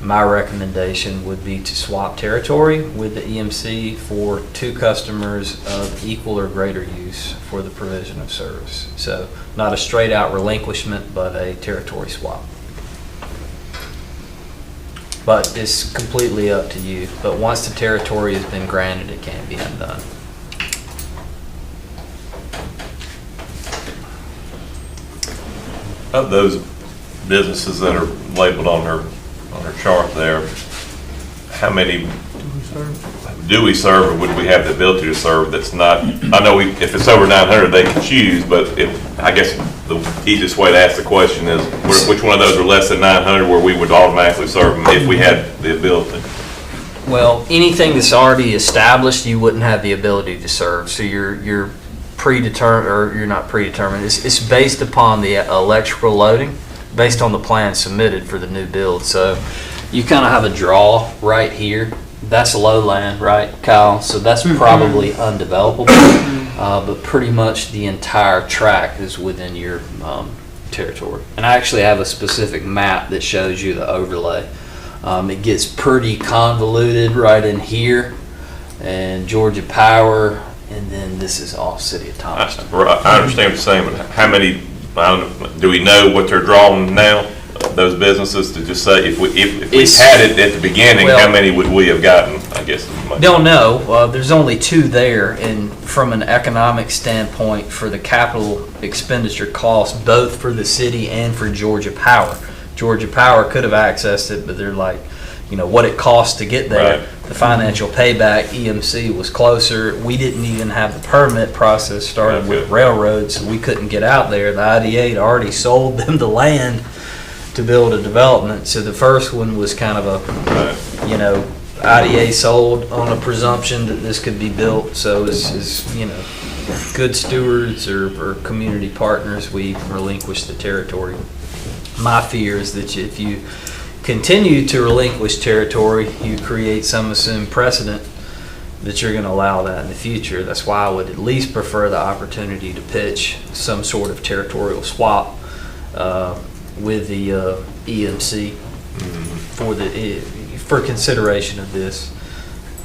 my recommendation would be to swap territory with the EMC for 2 customers of equal or greater use for the provision of service. So not a straight out relinquishment, but a territory swap. But it's completely up to you. But once the territory has been granted, it can't be undone. Of those businesses that are labeled on her chart there, how many do we serve, or would we have the ability to serve that's not, I know if it's over 900, they can choose, but I guess the easiest way to ask the question is, which one of those are less than 900 where we would automatically serve them if we had the ability? Well, anything that's already established, you wouldn't have the ability to serve. So you're predetermined, or you're not predetermined. It's based upon the electrical loading, based on the plan submitted for the new build. So you kind of have a draw right here. That's lowland, right, Kyle? So that's probably undevelopable, but pretty much the entire tract is within your territory. And I actually have a specific map that shows you the overlay. It gets pretty convoluted right in here, and Georgia Power, and then this is all City of Thomaston. I understand what you're saying, but how many, do we know what they're drawing now, those businesses, to just say, if we had it at the beginning, how many would we have gotten, I guess? Don't know. There's only 2 there, and from an economic standpoint, for the capital expenditure cost, both for the city and for Georgia Power. Georgia Power could have accessed it, but they're like, what it costs to get there. Right. The financial payback, EMC was closer. We didn't even have the permit process started with railroads, so we couldn't get out there. The IDA had already sold them the land to build a development. So the first one was kind of a, IDA sold on a presumption that this could be built. So as good stewards or community partners, we relinquished the territory. My fear is that if you continue to relinquish territory, you create some assumed precedent that you're going to allow that in the future. That's why I would at least prefer the opportunity to pitch some sort of territorial swap with the EMC for consideration of this.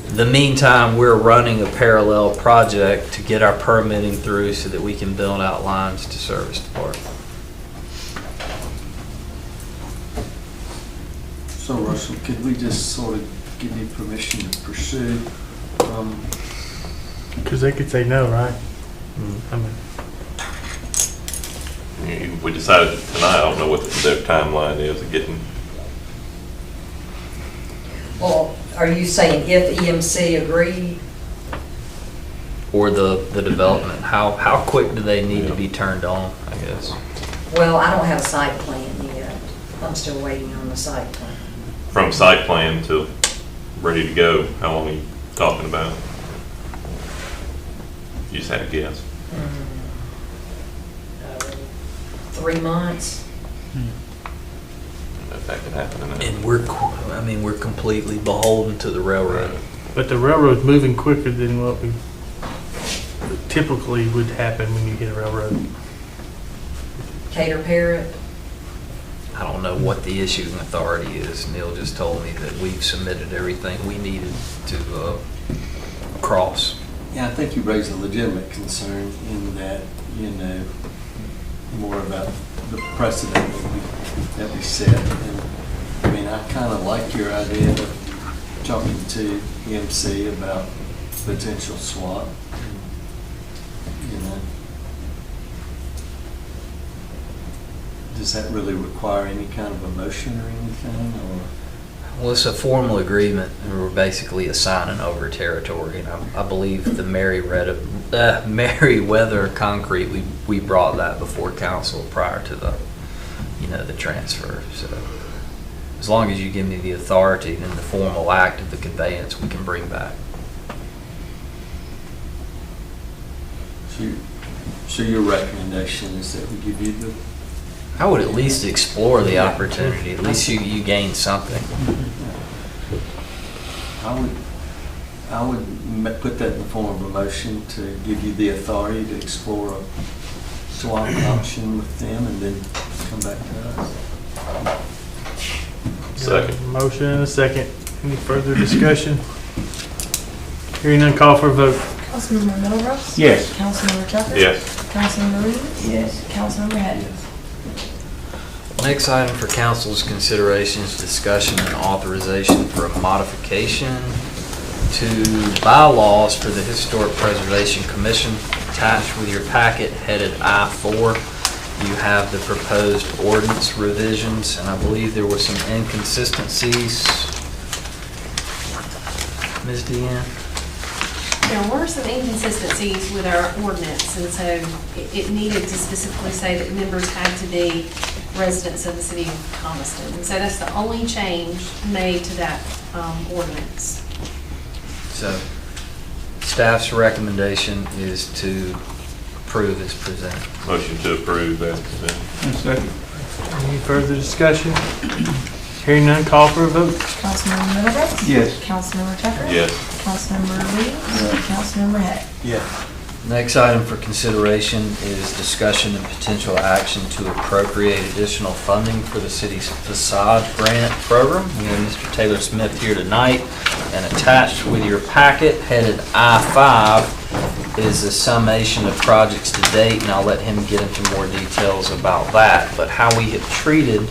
In the meantime, we're running a parallel project to get our permitting through so that we can build out lines to service the park. So Russell, could we just sort of give you permission to pursue? Because they could say no, right? We decided tonight, I don't know what their timeline is of getting. Well, are you saying if EMC agreed? Or the development, how quick do they need to be turned on, I guess? Well, I don't have a site plan yet. I'm still waiting on the site plan. From site plan to ready to go, how long are you talking about? You just had a guess. 3 months. If that could happen. And we're completely beholden to the railroad. But the railroad's moving quicker than what we typically would happen when you hit a railroad. Cater Parrot. I don't know what the issuing authority is. Neil just told me that we've submitted everything we needed to cross. Yeah, I think you raised a legitimate concern in that, more about the precedent that we set. And I mean, I kind of like your idea of talking to EMC about potential swap. Does that really require any kind of a motion or anything, or? Well, it's a formal agreement, and we're basically assigning over territory. And I believe the Merriweather Concrete, we brought that before council prior to the, the transfer. So as long as you give me the authority, then the formal act of the conveyance we can bring back. So your recommendation is that we give you the? I would at least explore the opportunity. At least you gain something. I would put that in the form of a motion to give you the authority to explore a swap option with them and then come back to us. Second. Motion and a second. Any further discussion? Hearing none, call for a vote. Councilmember Middlebrooks? Yes. Councilmember Tucker? Yes. Councilmember Reeves? Yes. Councilmember Hadden? Next item for council's consideration is discussion and authorization for a modification to bylaws for the Historic Preservation Commission. Attached with your packet headed I-4, you have the proposed ordinance revisions, and I believe there were some inconsistencies. Ms. Deanne? There were some inconsistencies with our ordinance, and so it needed to specifically say that members had to be residents of the city of Thomaston. And so that's the only change made to that ordinance. So, staff's recommendation is to approve as presented. Motion to approve as presented. Second. Any further discussion? Hearing none, call for a vote. Councilmember Middlebrooks? Yes. Councilmember Tucker? Yes. Councilmember Reeves? Councilmember Hadden? Yeah. Next item for consideration is discussion and potential action to appropriate additional funding for the city's Facade grant program. We have Mr. Taylor Smith here tonight, and attached with your packet, headed I-5, is a summation of projects to date, and I'll let him get into more details about that. But how we have treated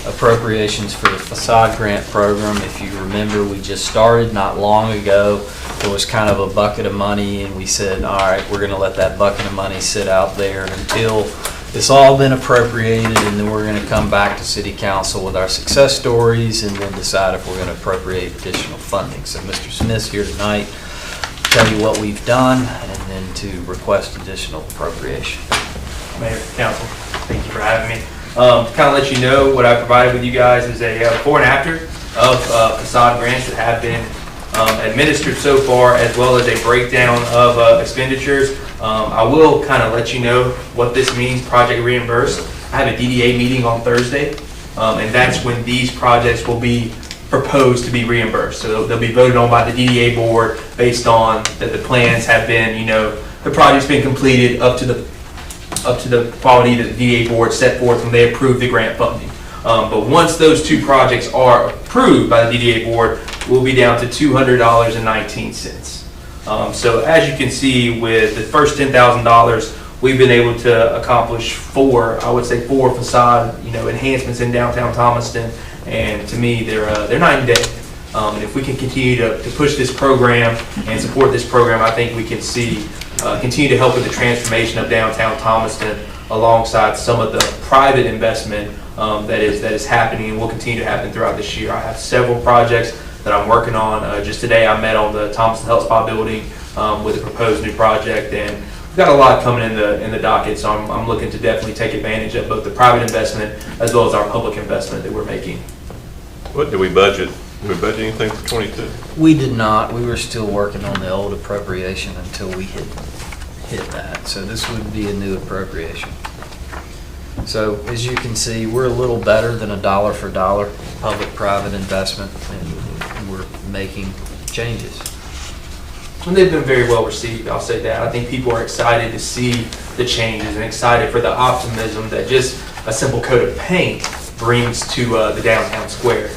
appropriations for the Facade grant program, if you remember, we just started not long ago. It was kind of a bucket of money, and we said, all right, we're going to let that bucket of money sit out there until it's all been appropriated, and then we're going to come back to City Council with our success stories and then decide if we're going to appropriate additional funding. So Mr. Smith's here tonight to tell you what we've done and then to request additional appropriation. Mayor, council, thank you for having me. Kind of let you know what I provided with you guys is a before and after of facade grants that have been administered so far, as well as a breakdown of expenditures. I will kind of let you know what this means, project reimbursed. I have a DDA meeting on Thursday, and that's when these projects will be proposed to be reimbursed. So they'll be voted on by the DDA board based on that the plans have been, you know, the project's been completed up to the quality that the DDA board set forth when they approved the grant funding. But once those two projects are approved by the DDA board, we'll be down to $200.19. So as you can see, with the first $10,000, we've been able to accomplish four facade, you know, enhancements in downtown Thomaston, and to me, they're night and day. And if we can continue to push this program and support this program, I think we can see continue to help with the transformation of downtown Thomaston alongside some of the private investment that is happening and will continue to happen throughout this year. I have several projects that I'm working on. Just today I met on the Thomaston Health Spa building with a proposed new project, and we've got a lot coming in the docket, so I'm looking to definitely take advantage of both the private investment as well as our public investment that we're making. What do we budget? Did we budget anything for 22? We did not. We were still working on the old appropriation until we hit that. So this would be a new appropriation. So as you can see, we're a little better than a dollar for dollar public-private investment, and we're making changes. And they've been very well received, I'll say that. I think people are excited to see the changes and excited for the optimism that just a simple coat of paint brings to the downtown square.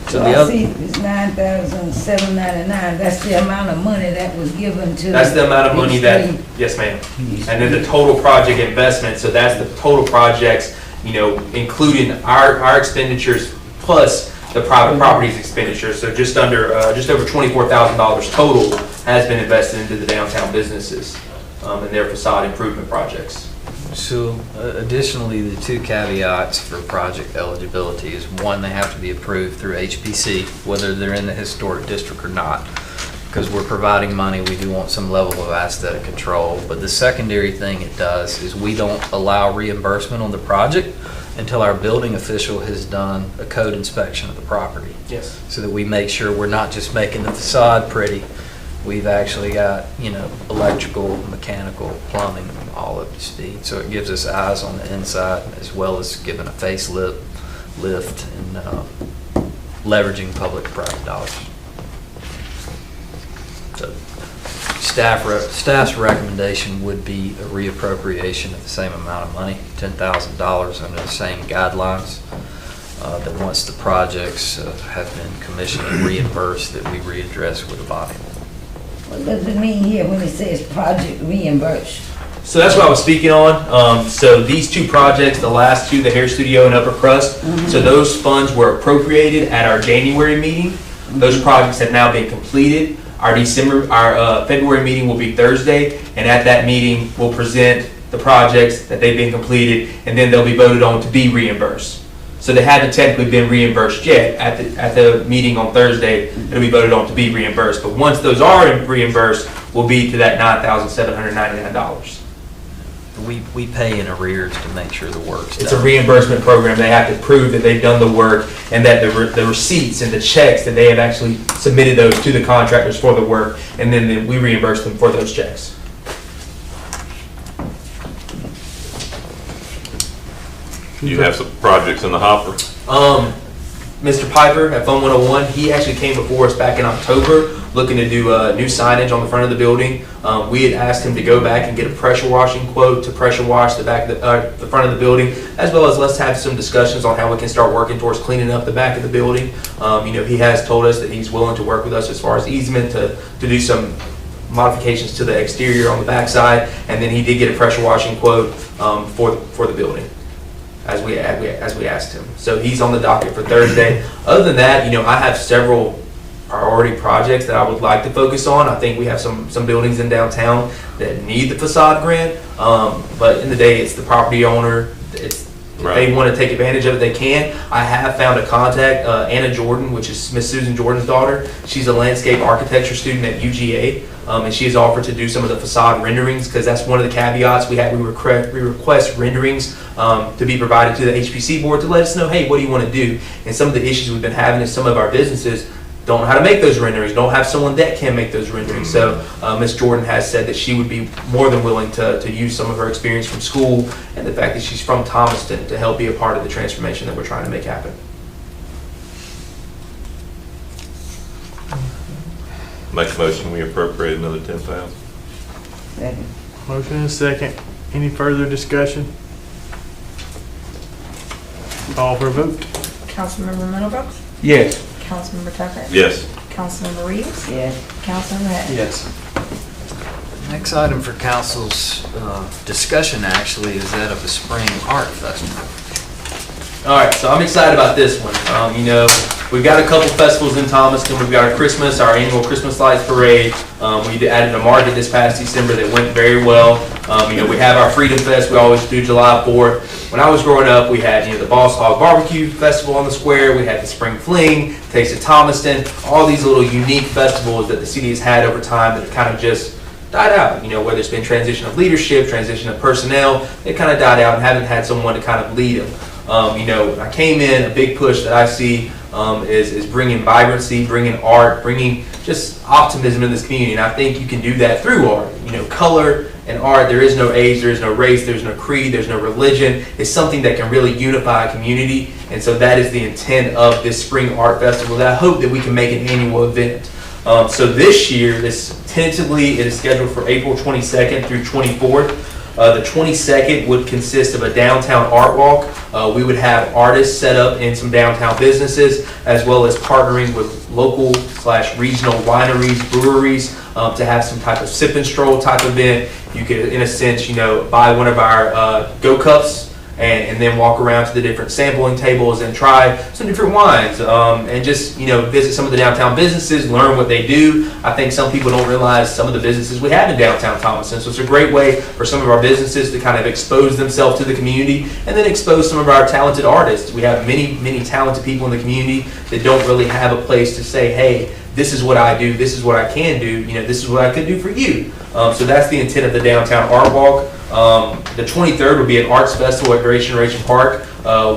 So So the I other, see it's $9,799. That's the amount of money that was given to. That's the amount of money that, each yes ma'am. And then the total project investment, so that's the total projects, you know, including our expenditures plus the private properties expenditures. So just over $24,000 total has been invested into the downtown businesses and their facade improvement projects. so additionally, the two caveats for project eligibility is, one, they have to be approved through HPC, whether they're in the historic district or not. Because we're providing money, we do want some level of aesthetic control. But the secondary thing it does is we don't allow reimbursement on the project until our building official has done a code inspection of the property. Yes. So that we make sure we're not just making the facade pretty. We've actually got, you know, electrical, mechanical, plumbing, all up to speed. So it gives us eyes on the inside as well as giving a facelift and leveraging public-private dollars. So staff's recommendation would be a reappropriation of the same amount of money, $10,000 under the same guidelines. that once the projects have been commissioned and reimbursed, that we readdress with the body. What does it mean here when it says project reimbursed? So that's what I was speaking on. So these two projects, the last two, the hair studio and upper crust, so those funds were appropriated at our January meeting. Those projects have now been completed. Our February meeting will be Thursday, and at that meeting, we'll present the projects that they've been completed, and then they'll be voted on to be reimbursed. So they haven't technically been reimbursed yet. At the meeting on Thursday, it'll be voted on to be reimbursed. But once those are reimbursed, we'll be to that $9,799. We pay in arrears to make sure the work's done. It's a reimbursement program. They have to prove that they've done the work and that the receipts and the checks that they have actually submitted those to the contractors for the work, and then we reimburse them for those checks. You have some projects in the hopper? Mr. Piper at Fund 101, he actually came before us back in October looking to do new signage on the front of the building. We had asked him to go back and get a pressure washing quote to pressure wash the back of the front of the building, as well as let's have some discussions on how we can start working towards cleaning up the back of the building. He has told us that he's willing to work with us as far as easement to do some modifications to the exterior on the backside, and then he did get a pressure washing quote for the building, as we asked him. So he's on the docket for Thursday. Other than that, I have several priority projects that I would like to focus on. I think we have some buildings in downtown that need the facade grant, but in the day, it's the property owner. If they want to take advantage of it, they can. I have found a contact, Anna Jordan, which is Miss Susan Jordan's daughter. She's a landscape architecture student at UGA, and she has offered to do some of the facade renderings, because that's one of the caveats we have. We request renderings to be provided to the HPC board to let us know, hey, what do you want to do? And some of the issues we've been having is some of our businesses don't know how to make those renderings, don't have someone that can make those renderings. So Ms. Jordan has said that she would be more than willing to use some of her experience from school and the fact that she's from Thomaston to help be a part of the transformation that we're trying to make happen. Make a motion, we appropriate another $10,000. Second. Motion and second. Any further discussion? Call for a vote. Councilmember Middlebrooks? Yes. Councilmember Tucker? Yes. Councilmember Reeves? Yes. Councilmember Hatt? Yes. Next item for council's discussion actually is that of the Spring Art Festival. All right, so I'm excited about this one. We've got a couple festivals in Thomaston. We've got our annual Christmas Lights Parade. We added a market this past December that went very well. We have our Freedom Fest. We always do July 4th. When I was growing up, we had the Boss Hog Barbecue Festival on the square. We had the Spring Fling, Taste of Thomaston. All these little unique festivals that the city has had over time that have kind of just died out. Whether it's been transition of leadership, transition of personnel, they kind of died out and haven't had someone to kind of lead them. When I came in, a big push that I see is bringing vibrancy, bringing art, bringing just optimism in this community. And I think you can do that through art. Color and art, there is no age, there is no race, there's no creed, there's no religion. It's something that can really unify a community. And so that is the intent of this Spring Art Festival that I hope that we can make an annual event. So this year, tentatively, it is scheduled for April 22nd through 24th. The 22nd would consist of a downtown art walk. We would have artists set up in some downtown businesses, as well as partnering with local/regional wineries, breweries, to have some type of sip and stroll type event. You could, in a sense, buy one of our Go Cups and then walk around to the different sampling tables and try some different wines, and just visit some of the downtown businesses, learn what they do. I think some people don't realize some of the businesses we have in downtown Thomaston, so it's a great way for some of our businesses to kind of expose themselves to the community and then expose some of our talented artists. We have many talented people in the community that don't really have a place to say, hey, this is what I do, this is what I can do, this is what I could do for you. So that's the intent of the downtown art walk. The 23rd will be an arts festival at Great Generation Park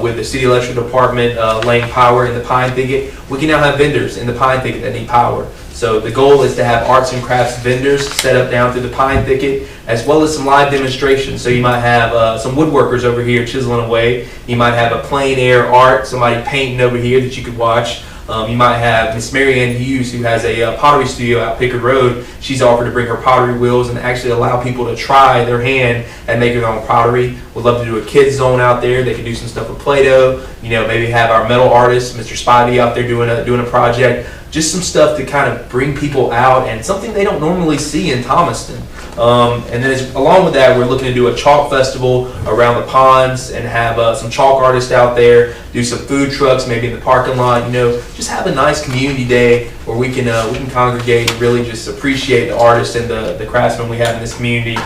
with the City Electric Department laying power in the Pine Thicket. We can now have vendors in the Pine Thicket that need power. So the goal is to have arts and crafts vendors set up down through the Pine Thicket, as well as some live demonstrations. So you might have some woodworkers over here chiseling away. You might have a plein air art, somebody painting over here that you could watch. You might have Miss Mary Ann Hughes, who has a pottery studio out Pickard Road. She's offered to bring her pottery wheels and actually allow people to try their hand at making their own pottery. We'd love to do a kids zone out there. They can do some stuff with Play-Doh. Maybe have our metal artist, Mr. Spivey, out there doing a project. Just some stuff to kind of bring people out and something they don't normally see in Thomaston. And then along with that, we're looking to do a chalk festival around the ponds and have some chalk artists out there, do some food trucks maybe in the parking lot, just have a nice community day where we can congregate and really just appreciate the artists and the craftsmen we have in this community.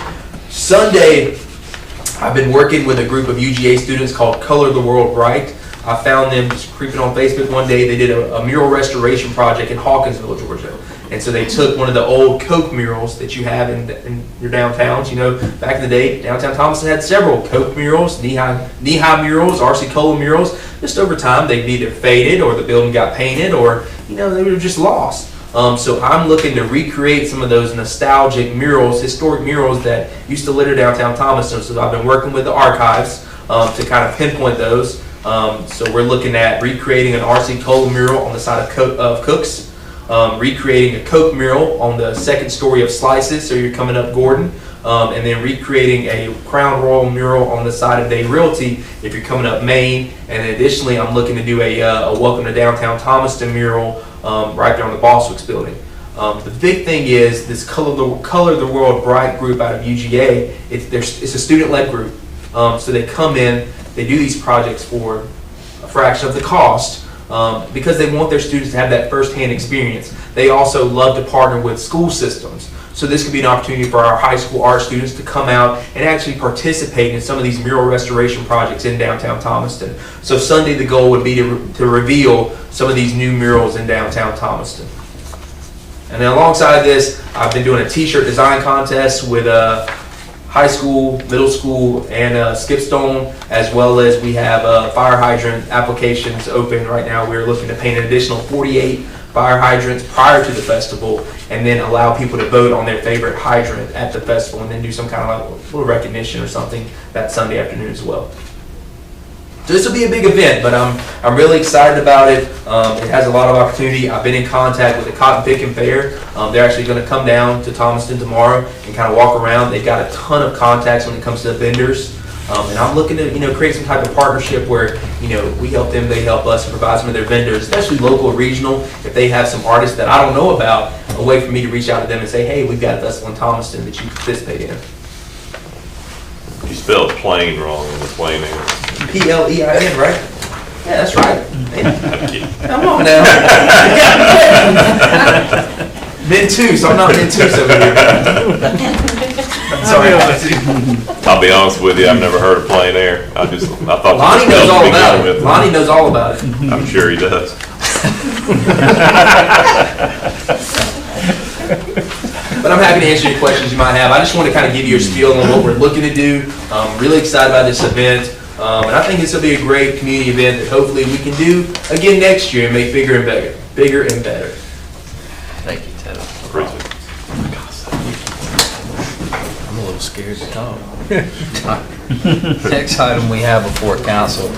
Sunday, I've been working with a group of UGA students called Color the World Bright. I found them just creeping on Facebook one day. They did a mural restoration project in Hawkinsville, Georgia. And so they took one of the old Coke murals that you have in your downtowns. Back in the day, downtown Thomaston had several Coke murals, knee-high murals, RC Cola murals. Just over time, they'd either faded or the building got painted or, they were just lost. So I'm looking to recreate some of those nostalgic murals, historic murals that used to litter downtown Thomaston. So I've been working with the archives to kind of pinpoint those. So we're looking at recreating an RC Cola mural on the side of Cook's. Recreating a Coke mural on the second story of Slices, so you're coming up Gordon, and then recreating a Crown Royal mural on the side of Day Realty if you're coming up Main, and then additionally I'm looking to do a Welcome to Downtown Thomaston mural right there on the Boswick's building. The big thing is this Color the World Bright group out of UGA. It's a student-led group, so they come in, they do these projects for a fraction of the cost. Because they want their students to have that first-hand experience. They also love to partner with school systems. So this could be an opportunity for our high school art students to come out and actually participate in some of these mural restoration projects in downtown Thomaston. So Sunday the goal would be to reveal some of these new murals in downtown Thomaston. And then alongside this, I've been doing a t-shirt design contest with high school, middle school, and Skipstone, as well as we have fire hydrant applications open right now. We're looking to paint an additional 48 fire hydrants prior to the festival, and then allow people to vote on their favorite hydrant at the festival, and then do some kind of like little recognition or something that Sunday afternoon as well. So this will be a big event, but I'm really excited about it. It has a lot of opportunity. I've been in contact with the Cotton Picking Fair. They're actually going to come down to Thomaston tomorrow and kind of walk around. They've got a ton of contacts when it comes to the vendors. And I'm looking to create some type of partnership where we help them, they help us, and provide some of their vendors, especially local or regional. If they have some artists that I don't know about, a way for me to reach out to them and say, hey, we've got a festival in Thomaston that you can participate in. You spelled plain wrong in the plain English. P-L-E-I-N, right? Yeah, that's right. Come on now. Mentus, I'm not Mentus over here. Sorry. I'll be honest with you, I've never heard of plain air. I thought Lonnie knows all about it. Lonnie knows all about it. I'm sure he does. But I'm happy to answer any questions you might have. I just want to kind of give you a spiel on what we're looking to do. I'm really excited about this event. And I think this will be a great community event that hopefully we can do again next year and make bigger and better. Bigger and better. Thank you, Ted. Appreciate it. I'm a little scared to talk. Next item we have before council,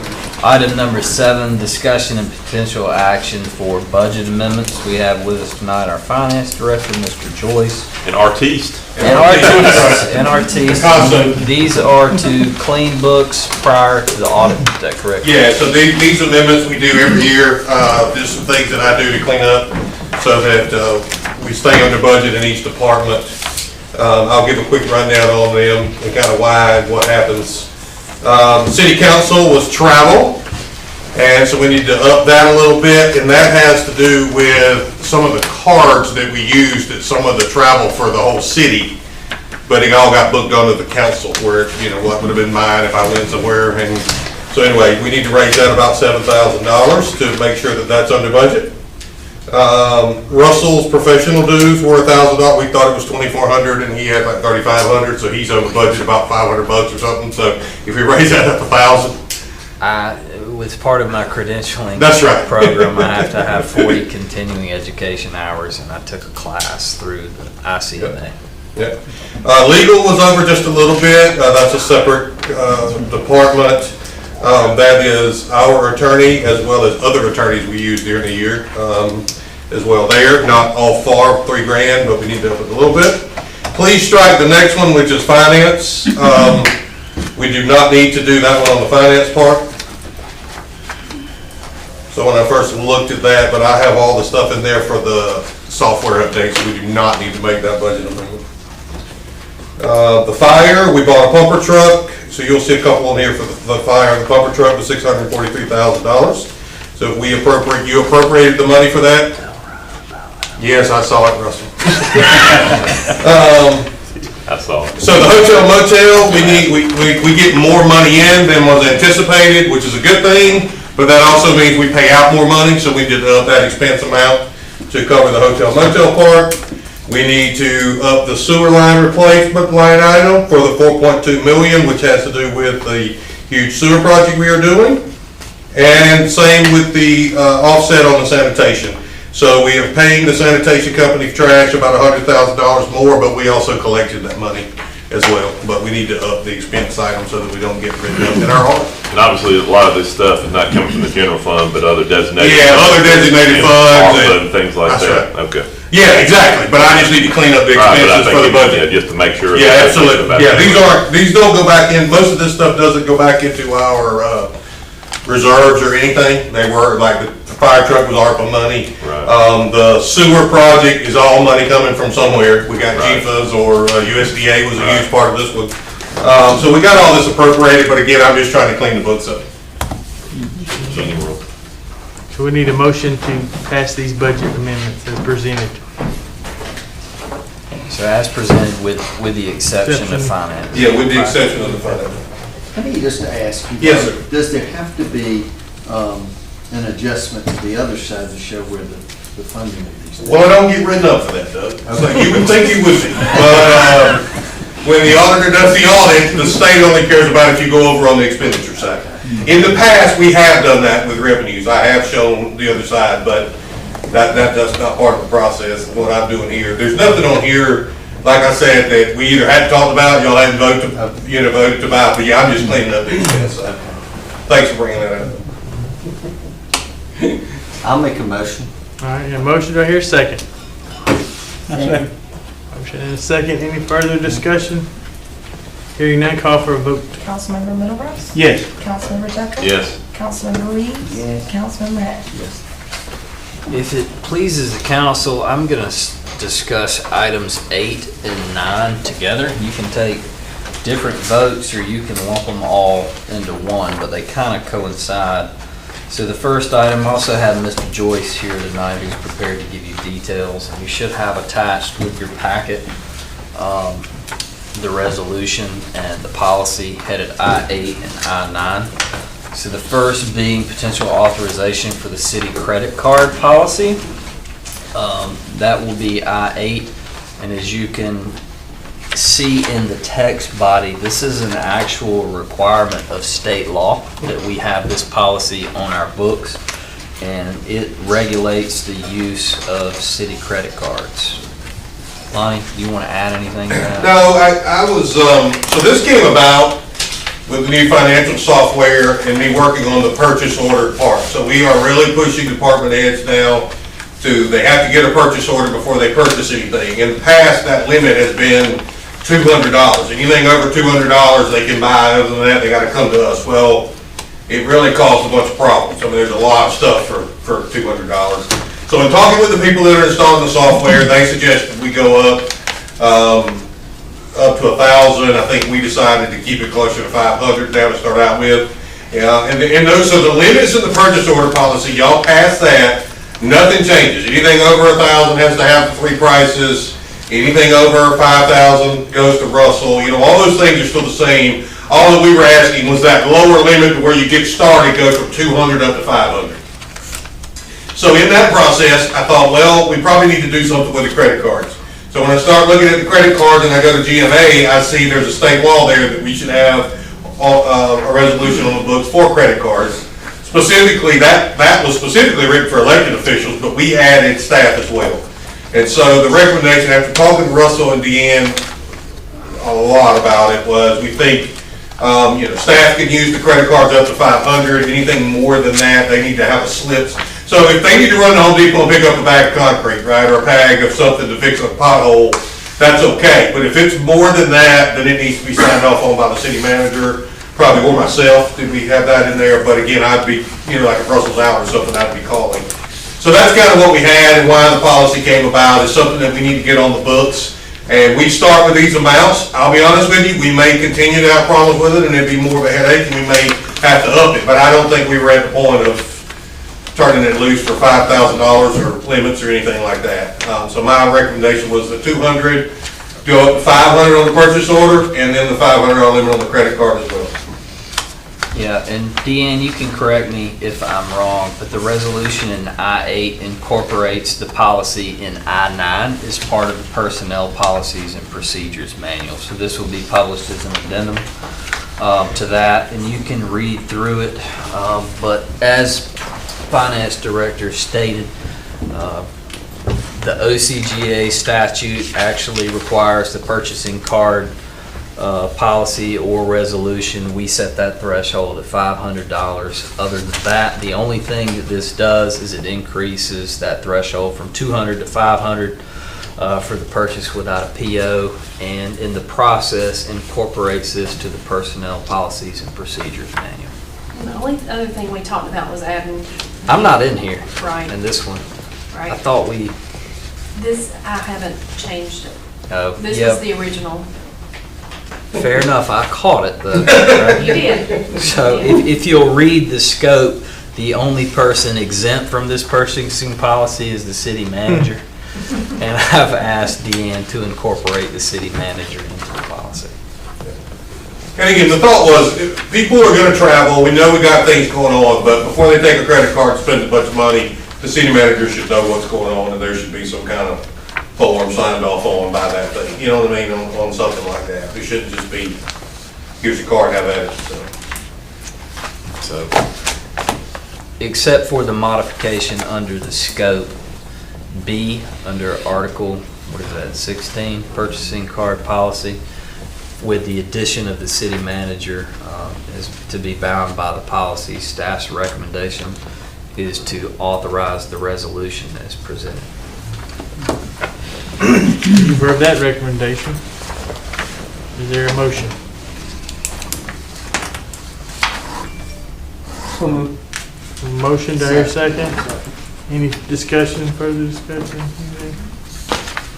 item number 7, discussion and potential action for budget amendments. We have with us tonight our finance director, Mr. Joyce. An artiste. An artiste. These are to clean books prior to the audit, is that correct? Yeah, so these amendments we do every year, just some things that I do to clean up so that we stay under budget in each department. I'll give a quick rundown on them and kind of why and what happens. City council was travel, and so we need to up that a little bit, and that has to do with some of the cards that we used at some of the travel for the whole city, but it all got booked onto the council, where, what would have been mine if I went somewhere. And so anyway, we need to raise that about $7,000 to make sure that that's under budget. Russell's professional dues were $1,000. We thought it was $2,400, and he had like $3,500, so he's over budget about $500 or something. So if we raise that up $1,000, With part of my credentialing That's right. program, I have to have 40 continuing education hours, and I took a class through the ICMA. yeah. Legal was over just a little bit. That's a separate department. That is our attorney as well as other attorneys we use during the year as well there. Not all far, $3,000, but we need to up it a little bit. Please strike the next one, which is finance. We do not need to do that one on the finance part. So when I first looked at that, but I have all the stuff in there for the software updates, so we do not need to make that budget amendment. The fire, we bought a pumper truck, so you'll see a couple on here for the fire. The pumper truck was $643,000. So if you appropriated the money for that? Yes, I saw it, Russell. I saw it. So the hotel motel, we get more money in than was anticipated, which is a good thing, but that also means we pay out more money, so we did up that expense amount to cover the hotel motel part. We need to up the sewer line replacement line item for the $4.2 million, which has to do with the huge sewer project we are doing. And same with the offset on the sanitation. So we are paying the sanitation company for trash about $100,000 more, but we also collected that money as well. But we need to up the expense item so that we don't get rid of it in our audit. And obviously, a lot of this stuff is not coming from the general fund, but other designated. Yeah, other designated funds and things like that's that. right. Okay. Yeah, exactly. But I just need to clean up the Right, but I expenses think for the budget. just to make sure. Yeah, absolutely. Yeah, that. these don't go back in, most of this stuff doesn't go back into our reserves or anything. They were, like, the fire truck was ARPA money. Right. The sewer project is all money coming from somewhere. We got Right. GFAs or USDA was a huge part of this one. So we got all this appropriated, but again, I'm just trying to clean the books up. So we need a motion to pass these budget amendments as presented. So as presented with the exception of finance. Yeah, with the exception of the finance. Let me just ask you. Yes, sir. Does there have to be an adjustment to the other side to show where the funding is? Well, I don't get written up for that, Doug. So you would think you would be. But when the auditor does the audit, the state only cares about if you go over on the expenditure side. In the past, we have done that with revenues. I have shown the other side, but that's not part of the process, what I'm doing here. There's nothing on here, like I said, that we either hadn't talked about, y'all hadn't voted to buy, but yeah, I'm just cleaning up the expense side. Thanks for bringing that up. I'll make a motion. All right, a motion right here, second. Motion and a second. Any further discussion? Hearing none, call for a vote. Councilmember Middlebrooks? Yes. Councilmember Tucker? Yes. Councilmember Reeves? Yes. Councilmember Hatt? If it pleases the council, I'm going to discuss items 8 and 9 together. You can take different votes or you can lump them all into one, but they kind of coincide. So the first item, I also have Mr. Joyce here tonight who's prepared to give you details. And you should have attached with your packet the resolution and the policy headed I-8 and I-9. So the first being potential authorization for the city credit card policy. That will be I-8, and as you can see in the text body, this is an actual requirement of state law that we have this policy on our books, and it regulates the use of city credit cards. Lonnie, do you want to add anything to that? No, I was, so this came about with the new financial software and me working on the purchase order part. So we are really pushing department heads now to, they have to get a purchase order before they purchase anything. In the past, that limit has been $200. Anything over $200 they can buy. Other than that, they gotta come to us. Well, it really caused a bunch of problems. I mean, there's a lot of stuff for $200. So in talking with the people that are installing the software, they suggested we go up to 1,000. I think we decided to keep it closer to 500 now to start out with. Yeah, and those are the limits in the purchase order policy. Y'all pass that, nothing changes. Anything over 1,000 has to have the 3 prices. Anything over 5,000 goes to Russell. You know, all those things are still the same. All that we were asking was that lower limit where you get started goes from 200 up to 500. So in that process, I thought, well, we probably need to do something with the credit cards. So when I start looking at the credit cards and I go to GMA, I see there's a state law there that we should have a resolution on the books for credit cards. Specifically, that was specifically written for elected officials, but we added staff as well. And so the recommendation, after talking to Russell and Deanne a lot about it, was we think Staff can use the credit cards up to 500, anything more than that, they need to have a slip. So if they need to run to Home Depot and pick up a bag of concrete, right, or a bag of something to fix a pothole, that's okay. But if it's more than that, then it needs to be signed off on by the city manager, probably, or myself. Did we have that in there? But again, I'd be, like a Brussels out or something, I'd be calling. So that's kind of what we had, and why the policy came about. Is something that we need to get on the books. And we start with these amounts. I'll be honest with you, we may continue to have problems with it, and it'd be more of a headache, and we may have to up it. But I don't think we were at the point of turning it loose for $5,000 or limits or anything like that. So my recommendation was the 200, go up to 500 on the purchase order, and then the $500 limit on the credit card as well. Yeah, and Deanne, you can correct me if I'm wrong, but the resolution in I-8 incorporates the policy in I-9 as part of the Personnel Policies and Procedures Manual. So this will be published as an addendum to that, and you can read through it. But as Finance Director stated, the OCGA statute actually requires the purchasing card policy or resolution. We set that threshold at $500. Other than that, the only thing that this does is it increases that threshold from $200 to $500 for the purchase without a PO, and in the process incorporates this to the Personnel Policies and Procedures Manual. And the only other thing we talked about was adding. I'm not in here. Right. In this one. I Right. thought we. This, I haven't changed it. Oh, This yep. was the original. Fair enough. I caught it though. Right? You did. So if you'll read the scope, the only person exempt from this purchasing policy is the city manager. And I've asked Deanne to incorporate the city manager into the policy. And again, the thought was, if people are gonna travel, we know we got things going on, but before they take a credit card and spend a bunch of money, the city manager should know what's going on, and there should be some kind of form signed off on by that thing, you know what I mean, on something like that. It shouldn't just be, here's your card, have at it, So, except for the modification under the scope, B, under Article, what is that, 16, purchasing card policy, with the addition of the city manager is to be bound by the policy. Staff's recommendation is to authorize the resolution as presented. You've heard that recommendation. Is there a motion? Motion, do I hear a second? Any discussion, further discussion?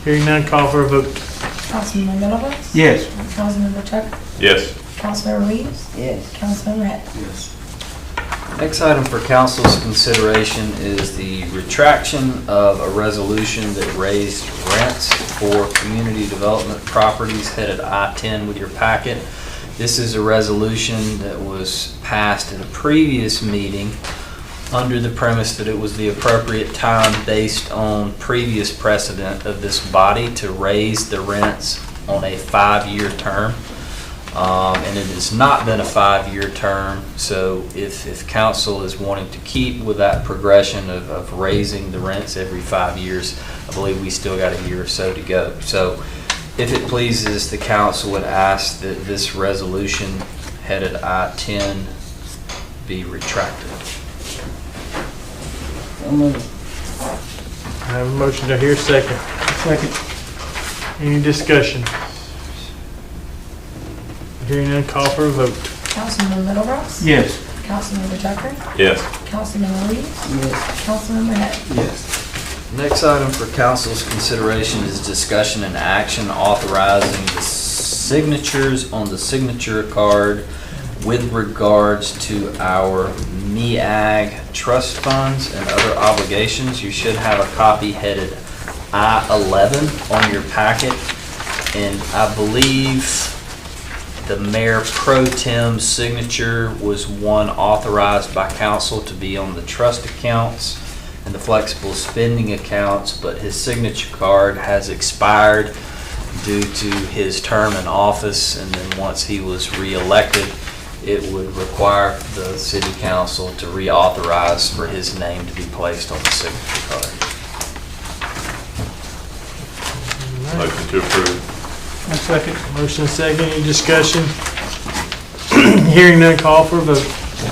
Hearing none, call for a vote. Councilmember Middlebrooks? Yes. Councilmember Tucker? Yes. Councilmember Reeves? Yes. Councilmember Hatt? Yes. Next item for council's consideration is the retraction of a resolution that raised rents for community development properties headed I-10 with your packet. This is a resolution that was passed at a previous meeting under the premise that it was the appropriate time based on previous precedent of this body to raise the rents on a 5-year term. And it has not been a 5-year term, so if council is wanting to keep with that progression of raising the rents every 5 years, I believe we still got a year or so to go. So if it pleases the council, would ask that this resolution headed I-10 be retracted. So moved. I have a motion, do I hear a second? Second. Any discussion? Hearing none, call for a vote. Councilmember Middlebrooks? Yes. Councilmember Tucker? Yes. Councilmember Reeves? Yes. Councilmember Hatt? Yes. Next item for council's consideration is discussion and action authorizing the signatures on the signature card with regards to our MEAG trust funds and other obligations. You should have a copy headed I-11 on your packet, and I believe the Mayor Pro Tem's signature was one authorized by council to be on the trust accounts and the flexible spending accounts, but his signature card has expired due to his term in office, and then once he was re-elected, it would require the city council to reauthorize for his name to be placed on the signature card. Motion to approve. Second. Motion second, any discussion? Hearing none, call for a vote.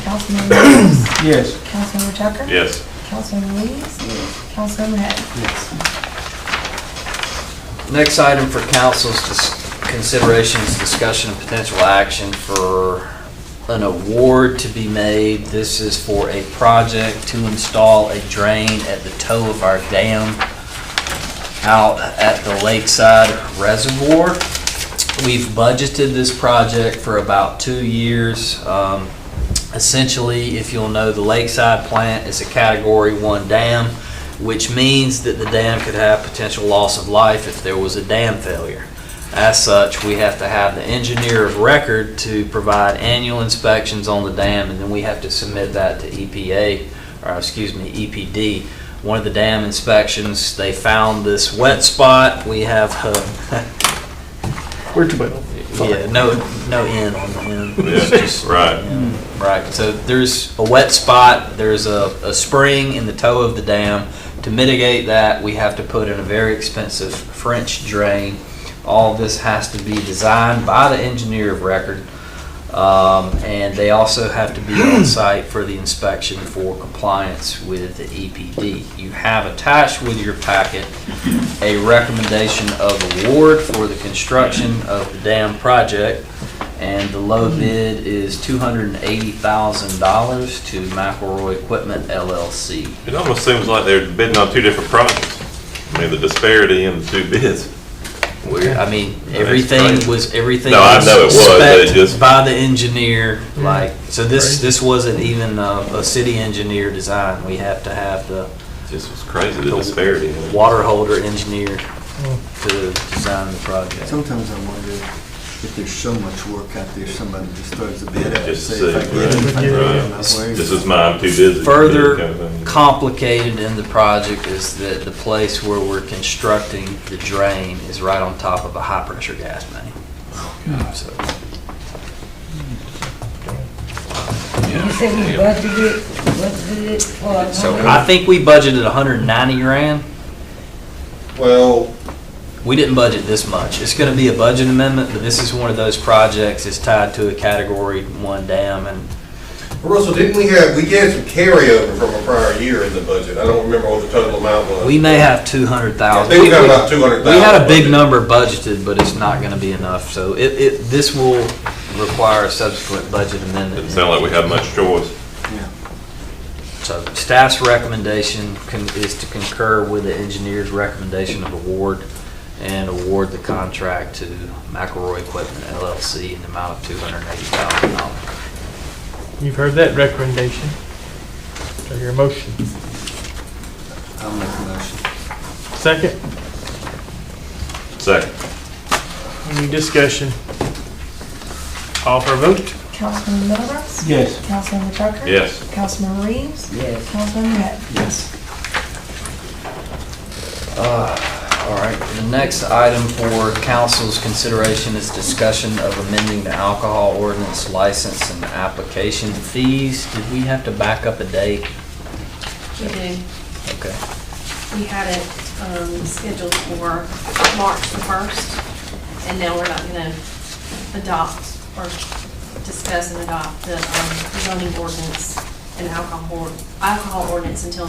Councilman Williams, Yes. Councilmember Tucker, Yes. Councilman Reeves, Councilmember Hatter. Next item for council's consideration is discussion of potential action for an award to be made. This is for a project to install a drain at the toe of our dam out at the Lakeside Reservoir. We've budgeted this project for about 2 years. Essentially, if you'll know, the Lakeside plant is a Category 1 dam, which means that the dam could have potential loss of life if there was a dam failure. As such, we have to have the engineer of record to provide annual inspections on the dam, and then we have to submit that to EPD. One of the dam inspections, they found this wet spot. We have We're too bad. yeah, no N on the end. It's Yeah, just- right. Right, so there's a wet spot, there's a spring in the toe of the dam. To mitigate that, we have to put in a very expensive French drain. All this has to be designed by the engineer of record, and they also have to be on site for the inspection for compliance with the EPD. You have attached with your packet a recommendation of award for the construction of the dam project, and the low bid is $280,000 to McElroy Equipment LLC. It almost seems like they're bidding on two different projects. I mean, the disparity in the two bids. I mean, everything was No, I know it was, but it spec'd just- by the engineer, so this wasn't even a city engineer design. We have to have the This was crazy, the disparity. water holder engineer to design the project. Sometimes I wonder if there's so much work out there, somebody just throws a bid at it, Just say to if I say, get it, if I get it, right. I'm not worried. This is mine, too busy. Further kind of thing. complicated in the project is that the place where we're constructing the drain is right on top of a high-pressure gas main. So, You said we budgeted it for. so I think we budgeted 190 grand. Well, We didn't budget this much. It's gonna be a budget amendment, but this is one of those projects that's tied to a Category 1 dam, and Russell, didn't we had some carryover from a prior year in the budget? I don't remember what the total amount was. we may have I 200,000. think we got about 200,000. We had a big number budgeted, but it's not gonna be enough, so this will require a subsequent budget amendment. Didn't sound like we had much choice. So staff's recommendation is to concur with the engineer's recommendation of award and award the contract to McElroy Equipment LLC in the amount of $280,000. You've heard that recommendation. Do I hear a motion? I'll make a motion. Second? Second. Any discussion? Call for a vote? Councilman Middlebrooks? Yes. Councilmember Tucker? Yes. Councilmember Reeves? Yes. Councilmember Hatter? Yes. All right, the next item for council's consideration is discussion of amending the alcohol ordinance license and application fees. Did we have to back up a date? We do. Okay. We had it scheduled for March the 1st, and now we're not going to adopt or discuss and adopt the zoning ordinance and alcohol ordinance until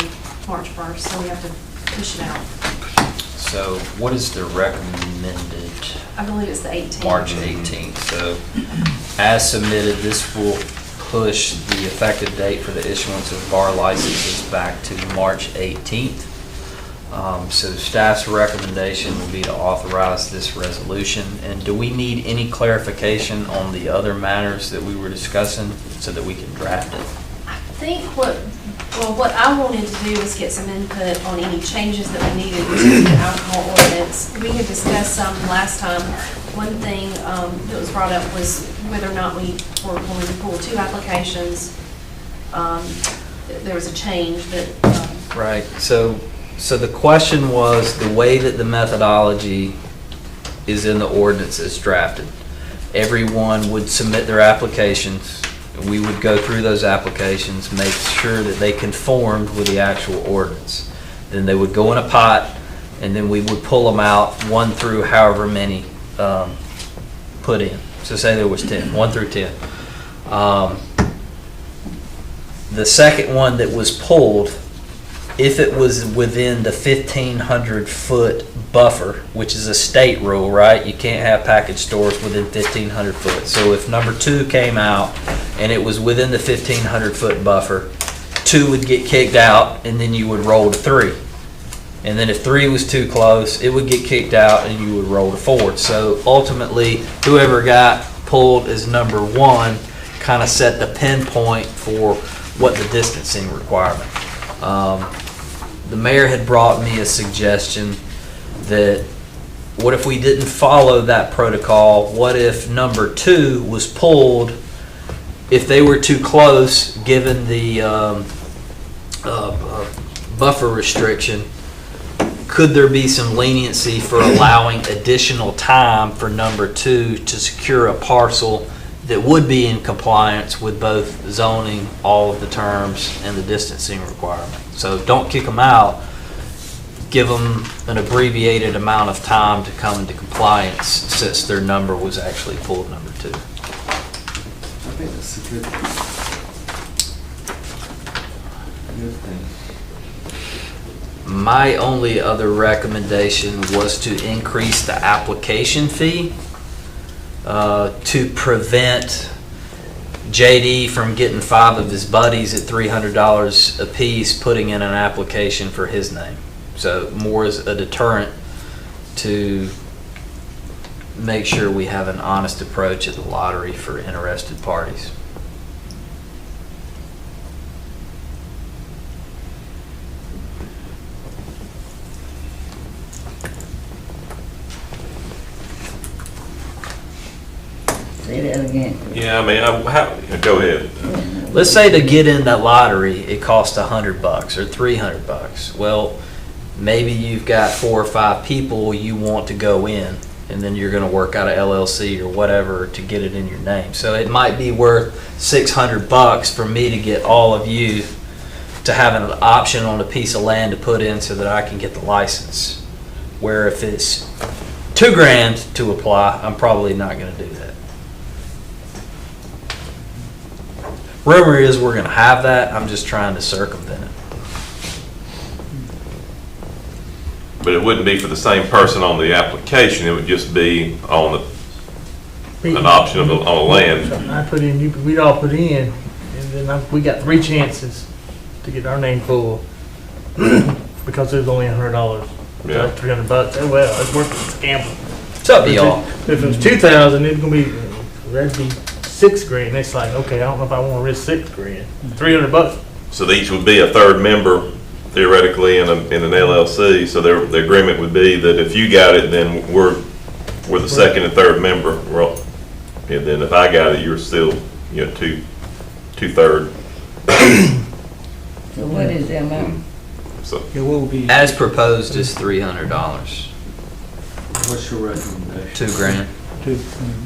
March 1st, so we have to push it out. So what is the recommended I believe it's the 18th. March 18th? So as submitted, this will push the effective date for the issuance of bar licenses back to March 18th. So staff's recommendation will be to authorize this resolution. And do we need any clarification on the other matters that we were discussing so that we can draft it? I think what I wanted to do was get some input on any changes that we needed to the alcohol ordinance. We had discussed some last time. One thing that was brought up was whether or not we were going to pull two applications. There was a change that, Right, so the question was, the way that the methodology is in the ordinance is drafted. Everyone would submit their applications, we would go through those applications, make sure that they conformed with the actual ordinance. Then they would go in a pot, and then we would pull them out, 1 through however many put in. So say there was 10, 1 through 10. The second one that was pulled, if it was within the 1,500-foot buffer, which is a state rule, right? You can't have package stores within 1,500 foot. So if number 2 came out and it was within the 1,500-foot buffer, 2 would get kicked out, and then you would roll to 3. And then if 3 was too close, it would get kicked out, and you would roll to 4. So ultimately, whoever got pulled as number 1 kind of set the pinpoint for what the distancing requirement. The mayor had brought me a suggestion that what if we didn't follow that protocol? What if number 2 was pulled if they were too close, given the buffer restriction? Could there be some leniency for allowing additional time for number 2 to secure a parcel that would be in compliance with both zoning, all of the terms, and the distancing requirement? So don't kick them out. Give them an abbreviated amount of time to come into compliance, since their number was actually pulled number 2. I think that's a good thing. My only other recommendation was to increase the application fee to prevent JD from getting 5 of his buddies at $300 a piece putting in an application for his name. So more as a deterrent to make sure we have an honest approach at the lottery for interested parties. Say that again. Yeah, I mean, go ahead. Let's say to get in that lottery, it costs $100 or $300. Well, maybe you've got 4 or 5 people you want to go in, and then you're going to work out a LLC or whatever to get it in your name. So it might be worth $600 for me to get all of you to have an option on a piece of land to put in so that I can get the license. Where if it's $2,000 to apply, I'm probably not going to do that. Rumor is we're going to have that. I'm just trying to circumvent it. But it wouldn't be for the same person on the application, it would just be on an option on a land. I put in, we'd all put in, and then we got 3 chances to get our name pulled because it was only $100. Yeah. $300. Oh, well, it's worth it. It's a gamble. What's up, y'all? If it was 2,000, it's gonna be, that'd be $6,000. It's like, okay, I don't know if I want to risk $6,000. $300. So each would be a third member theoretically in an LLC. So the agreement would be that if you got it, then we're the second and third member. Well, and then if I got it, you're still, two-third. So what is the amount? So It will be, As proposed is $300. what's your recommendation? $2,000.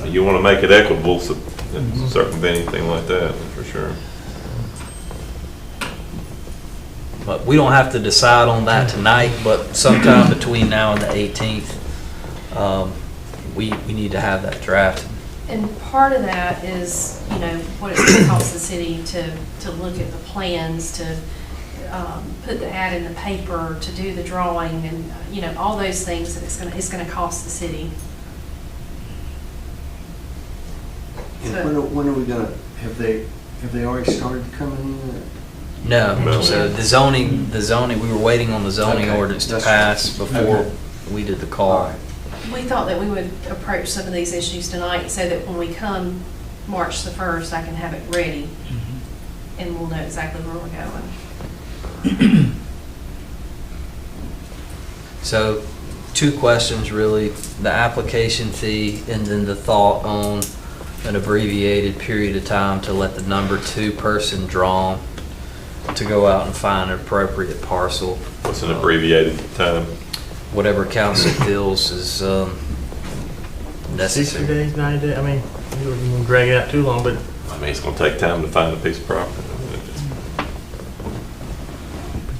you want to make it equitable, so circumvent anything like that, for sure. But we don't have to decide on that tonight, but sometime between now and the 18th, we need to have that drafted. And part of that is, what it's going to cost the city to look at the plans, to put the ad in the paper, to do the drawing, and, all those things that it's going to cost the city. And when are we gonna, have they already started coming in? No, No. so the zoning, we were waiting on the zoning Okay, ordinance to that's pass right. before Okay. we did the All call. right. We thought that we would approach some of these issues tonight so that when we come March the 1st, I can have it ready and we'll know exactly where we're going. So, 2 questions really, the application fee and then the thought on an abbreviated period of time to let the number 2 person draw to go out and find an appropriate parcel. What's an abbreviated time? Whatever council feels is 60 necessary. days, 90 days, I mean, we wouldn't want to drag it out too long, but I mean, it's going to take time to find a piece of property.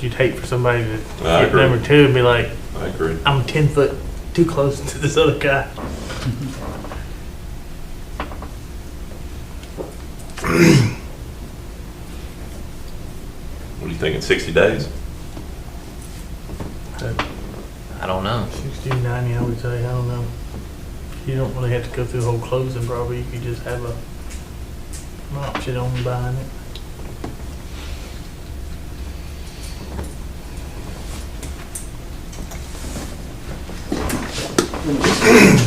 you'd hate for somebody to I get agree. number 2 and be like, I agree. I'm 10 foot too close to this other guy. What are you thinking, 60 days? I don't know. 60, 90, I would say, I don't know. You don't really have to go through the whole closing probably, you could just have an option on buying it.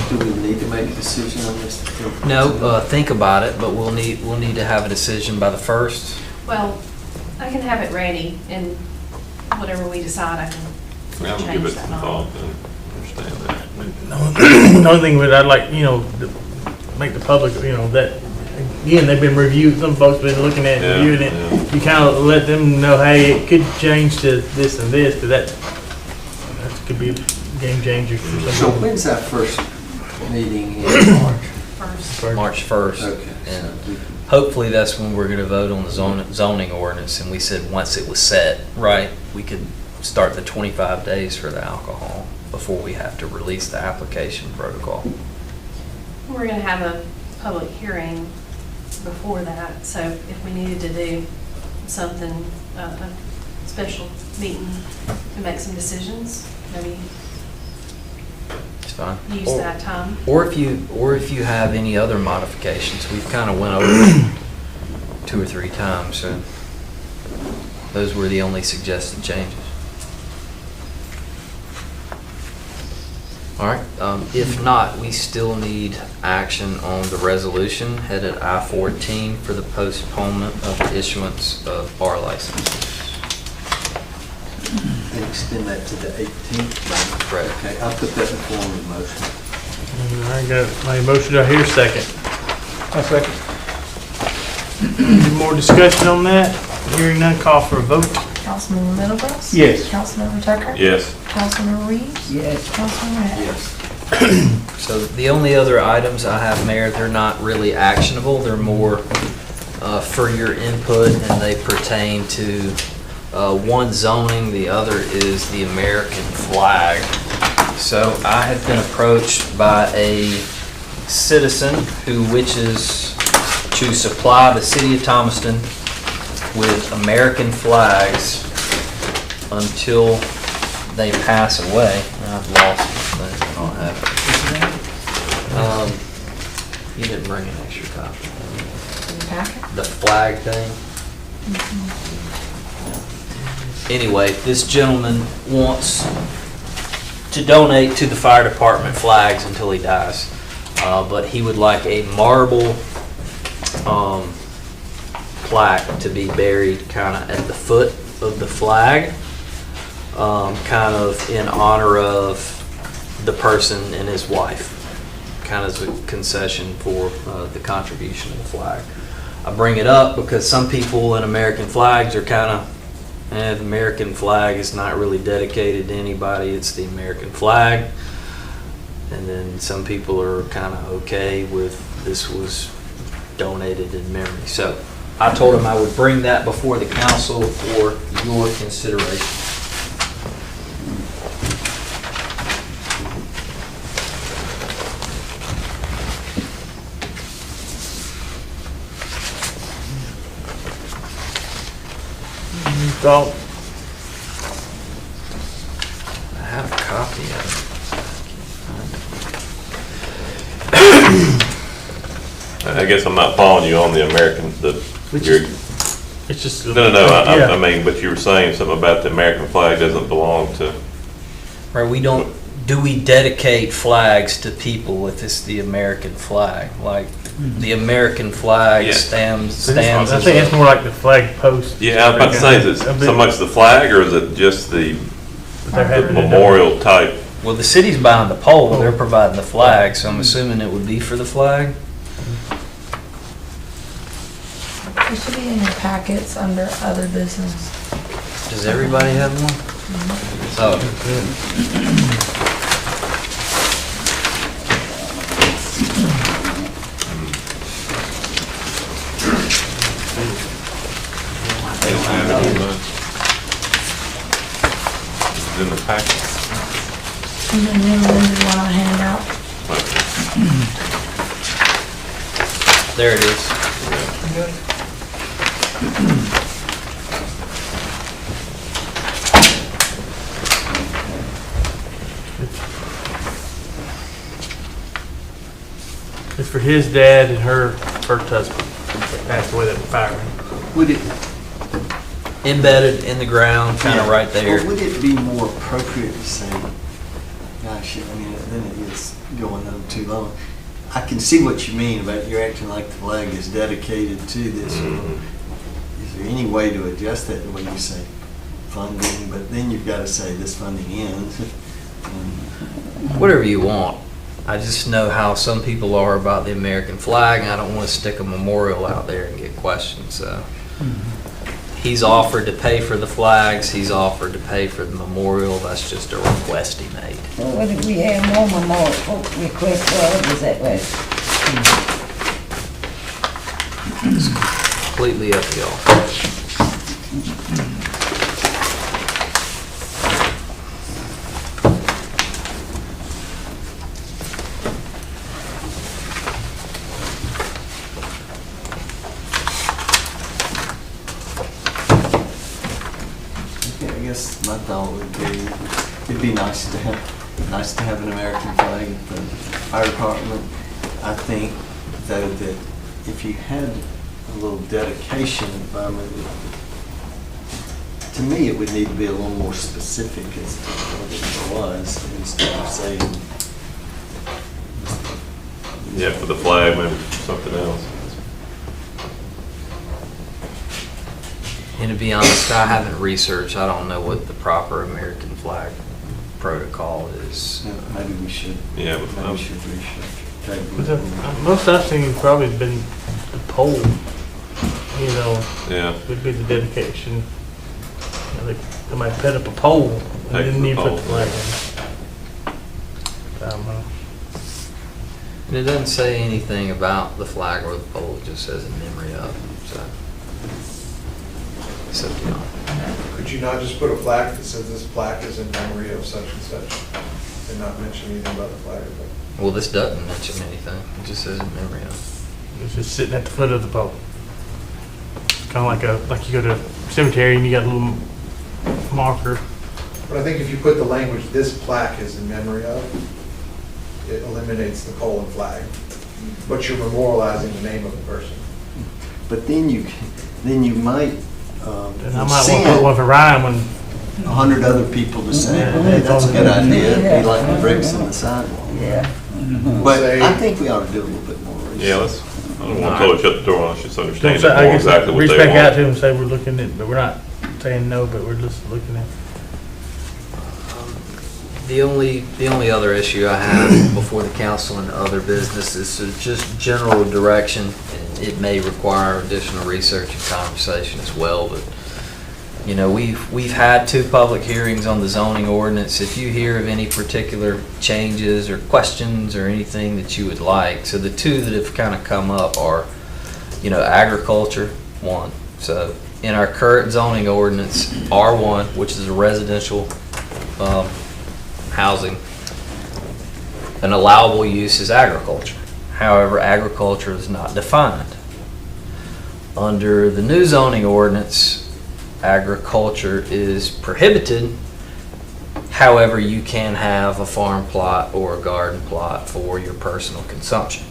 Do we need to make a decision on this? No, think about it, but we'll need to have a decision by the 1st. Well, I can have it ready, and whatever we decide, I can I'll give change it that some on. thought and understand that. The only thing that I'd like, to make the public, that, again, they've been reviewed, some folks been looking at it, Yeah, reviewing it. yeah. You kind of let them know, hey, it could change to this and this, because that could be a game changer for So somebody. when's that first meeting in March? First. March 1st. Okay. And hopefully that's when we're going to vote on the zoning ordinance. And we said once it was set, right, we could start the 25 days for the alcohol before we have to release the application protocol. We're gonna have a public hearing before that, so if we needed to do something, a special meeting to make some decisions, maybe It's fine. use that time. Or if you have any other modifications, we've kind of went over it 2 or 3 times, so those were the only suggested changes. All right, if not, we still need action on the resolution headed I-14 for the postponement of the issuance of bar licenses. And extend that to the 18th? Correct. Okay, I'll put that in the form of a motion. I got my motion, I hear second. A second. Any more discussion on that? Hearing none, call for a vote. Councilmember Middlebrooks? Yes. Councilmember Tucker? Yes. Councilmember Reeves? Yes. Councilmember Hatt? Yes. So the only other items I have, Mayor, they're not really actionable. They're more for your input, and they pertain to one zoning, the other is the American flag. So I have been approached by a citizen who wishes to supply the city of Thomaston with American flags until they pass away. I've lost it, but I don't have it. You didn't bring an extra copy. The flag thing. Anyway, this gentleman wants to donate to the fire department flags until he dies. But he would like a marble plaque to be buried kind of at the foot of the flag, kind of in honor of the person and his wife, kind of as a concession for the contribution of the flag. I bring it up because some people in American flags are kind of, the American flag is not really dedicated to anybody, it's the American flag. And then some people are kind of okay with this was donated in memory. So I told him I would bring that before the council for your consideration. Thought, I have a copy of it. I guess I'm not following you on the American, it's just. no, Yeah. I mean, but you were saying something about the American flag doesn't belong to, Right, do we dedicate flags to people if it's the American flag? Like, the American flag Yeah. stands I as think it's a, more like the flag post. yeah, I was about to say, is it so much the flag or is it just the They're having it done. memorial type? well, the city's buying the pole, they're providing the flag, so I'm assuming it would be for the flag? It should be in your packets under other business. Does everybody have one? Oh, They don't have it in the packet. And then the amended one I hand out. There it is. It's for his dad and her first husband that passed away that fire. Would it, Embedded in the ground, kind of right there. or would it be more appropriate to say, gosh, I mean, then it gets going on too long. I can see what you mean about you're acting like the flag is dedicated to this. Is there any way to adjust that the way you say funding, but then you've got to say this funding ends? Whatever you want. I just know how some people are about the American flag, and I don't want to stick a memorial out there and get questioned, so. He's offered to pay for the flags, he's offered to pay for the memorial, that's just a request he made. Well, what if we have more memorial folks request for others that way? It's completely up to y'all. I guess my thought would be, it'd be nice to have an American flag at the fire department. I think, though, that if you had a little dedication environment, to me, it would need to be a little more specific as to what it was, instead of saying. Yeah, for the flag, maybe something else. And to be honest, I haven't researched, I don't know what the proper American flag protocol is. Maybe we should. Yeah, but Maybe we should research. But most I've seen has probably been the pole, you know, yeah. would be the dedication. You know, they might put up a pole and Take then the you put pole. the flag in. I don't know. And it doesn't say anything about the flag or the pole, it just says in memory of, so. It's up to y'all. Could you not just put a plaque that says this plaque is in memory of such and such, and not mention anything about the flag? Well, this doesn't mention anything, it just says in memory of. It's just sitting at the foot of the pole. Kind of like you go to a cemetery and you got a little marker. But I think if you put the language, this plaque is in memory of, it eliminates the pole and flag. But you're memorializing the name of the person. But then you might And I might want to put one for Ryan when 100 other people to say, Yeah. hey, that's a good idea, it'd Yeah. be like the bricks in the sidewalk. Yeah. But Say- I think we ought to do a little bit more research. Yeah, I don't want to totally shut the door on, just understand don't say, I more guess, exactly what reach they back out want. to him and say we're looking at, but we're not saying no, but we're just looking at. The only other issue I have before the council and other business is just general direction. And it may require additional research and conversation as well, but, you know, we've had 2 public hearings on the zoning ordinance. If you hear of any particular changes or questions or anything that you would like, so the 2 that have kind of come up are, you know, agriculture, 1. So in our current zoning ordinance, R1, which is a residential housing, an allowable use is agriculture. However, agriculture is not defined. Under the new zoning ordinance, agriculture is prohibited. However, you can have a farm plot or a garden plot for your personal consumption.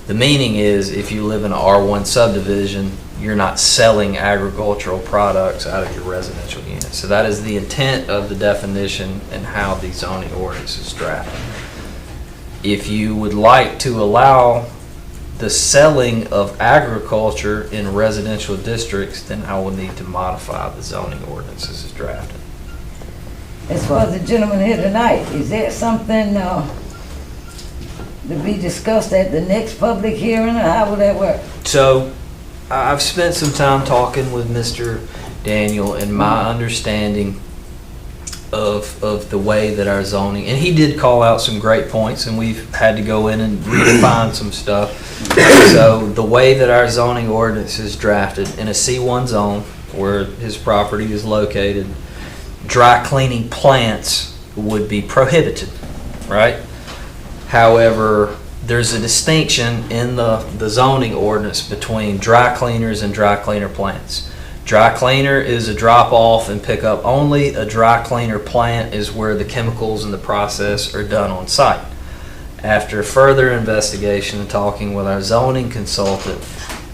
The meaning is if you live in an R1 subdivision, you're not selling agricultural products out of your residential unit. So that is the intent of the definition and how the zoning ordinance is drafted. If you would like to allow the selling of agriculture in residential districts, then I will need to modify the zoning ordinance as it's drafted. As far as the gentleman here tonight, is that something to be discussed at the next public hearing, or how would that work? So I've spent some time talking with Mr. Daniel, and my understanding of the way that our zoning, and he did call out some great points, and we've had to go in and redefine some stuff. So the way that our zoning ordinance is drafted, in a C1 zone where his property is located, dry cleaning plants would be prohibited. right? However, there's a distinction in the zoning ordinance between dry cleaners and dry cleaner plants. Dry cleaner is a drop off and pick up only. A dry cleaner plant is where the chemicals and the process are done on site. After further investigation and talking with our zoning consultant,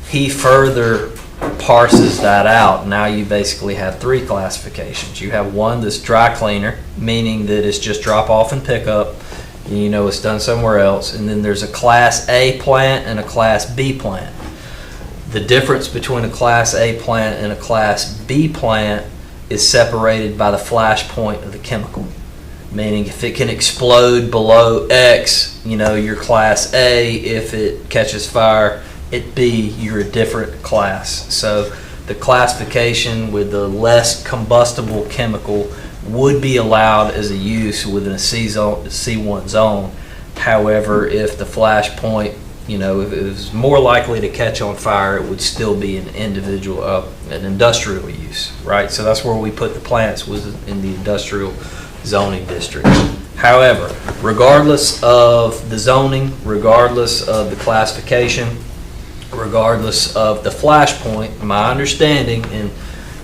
he further parses that out. Now you basically have three classifications. You have one that's dry cleaner, meaning that it's just drop off and pick up. You know it's done somewhere else. And then there's a Class A plant and a Class B plant. The difference between a Class A plant and a Class B plant is separated by the flash point of the chemical. Meaning if it can explode below X, you know, you're Class A. If it catches fire at B, you're a different class. So the classification with the less combustible chemical would be allowed as a use within a C1 zone. However, if the flash point, you know, if it was more likely to catch on fire, it would still be an industrial use, right? So that's where we put the plants, was in the industrial zoning district. However, regardless of the zoning, regardless of the classification, regardless of the flash point, my understanding, and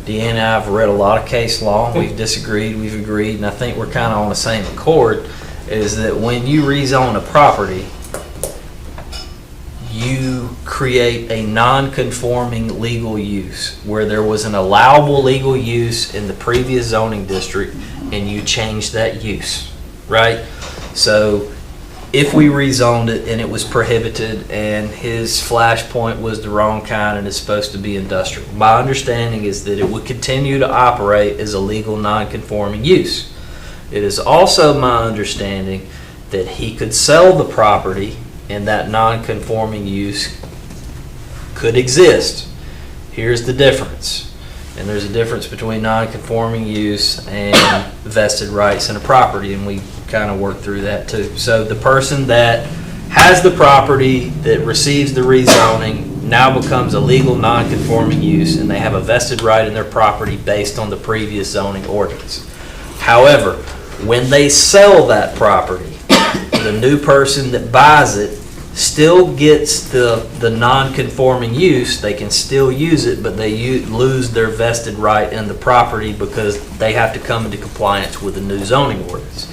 Deanna and I have read a lot of case law, we've disagreed, we've agreed, and I think we're kind of on the same accord, is that when you rezone a property, you create a non-conforming legal use where there was an allowable legal use in the previous zoning district and you change that use, right? So if we rezoned it and it was prohibited and his flash point was the wrong kind and it's supposed to be industrial, my understanding is that it would continue to operate as a legal non-conforming use. It is also my understanding that he could sell the property and that non-conforming use could exist. Here's the difference. And there's a difference between non-conforming use and vested rights in a property, and we kind of worked through that too. So the person that has the property that receives the rezoning now becomes a legal non-conforming use, and they have a vested right in their property based on the previous zoning ordinance. However, when they sell that property, the new person that buys it still gets the non-conforming use. They can still use it, but they lose their vested right in the property because they have to come into compliance with the new zoning ordinance.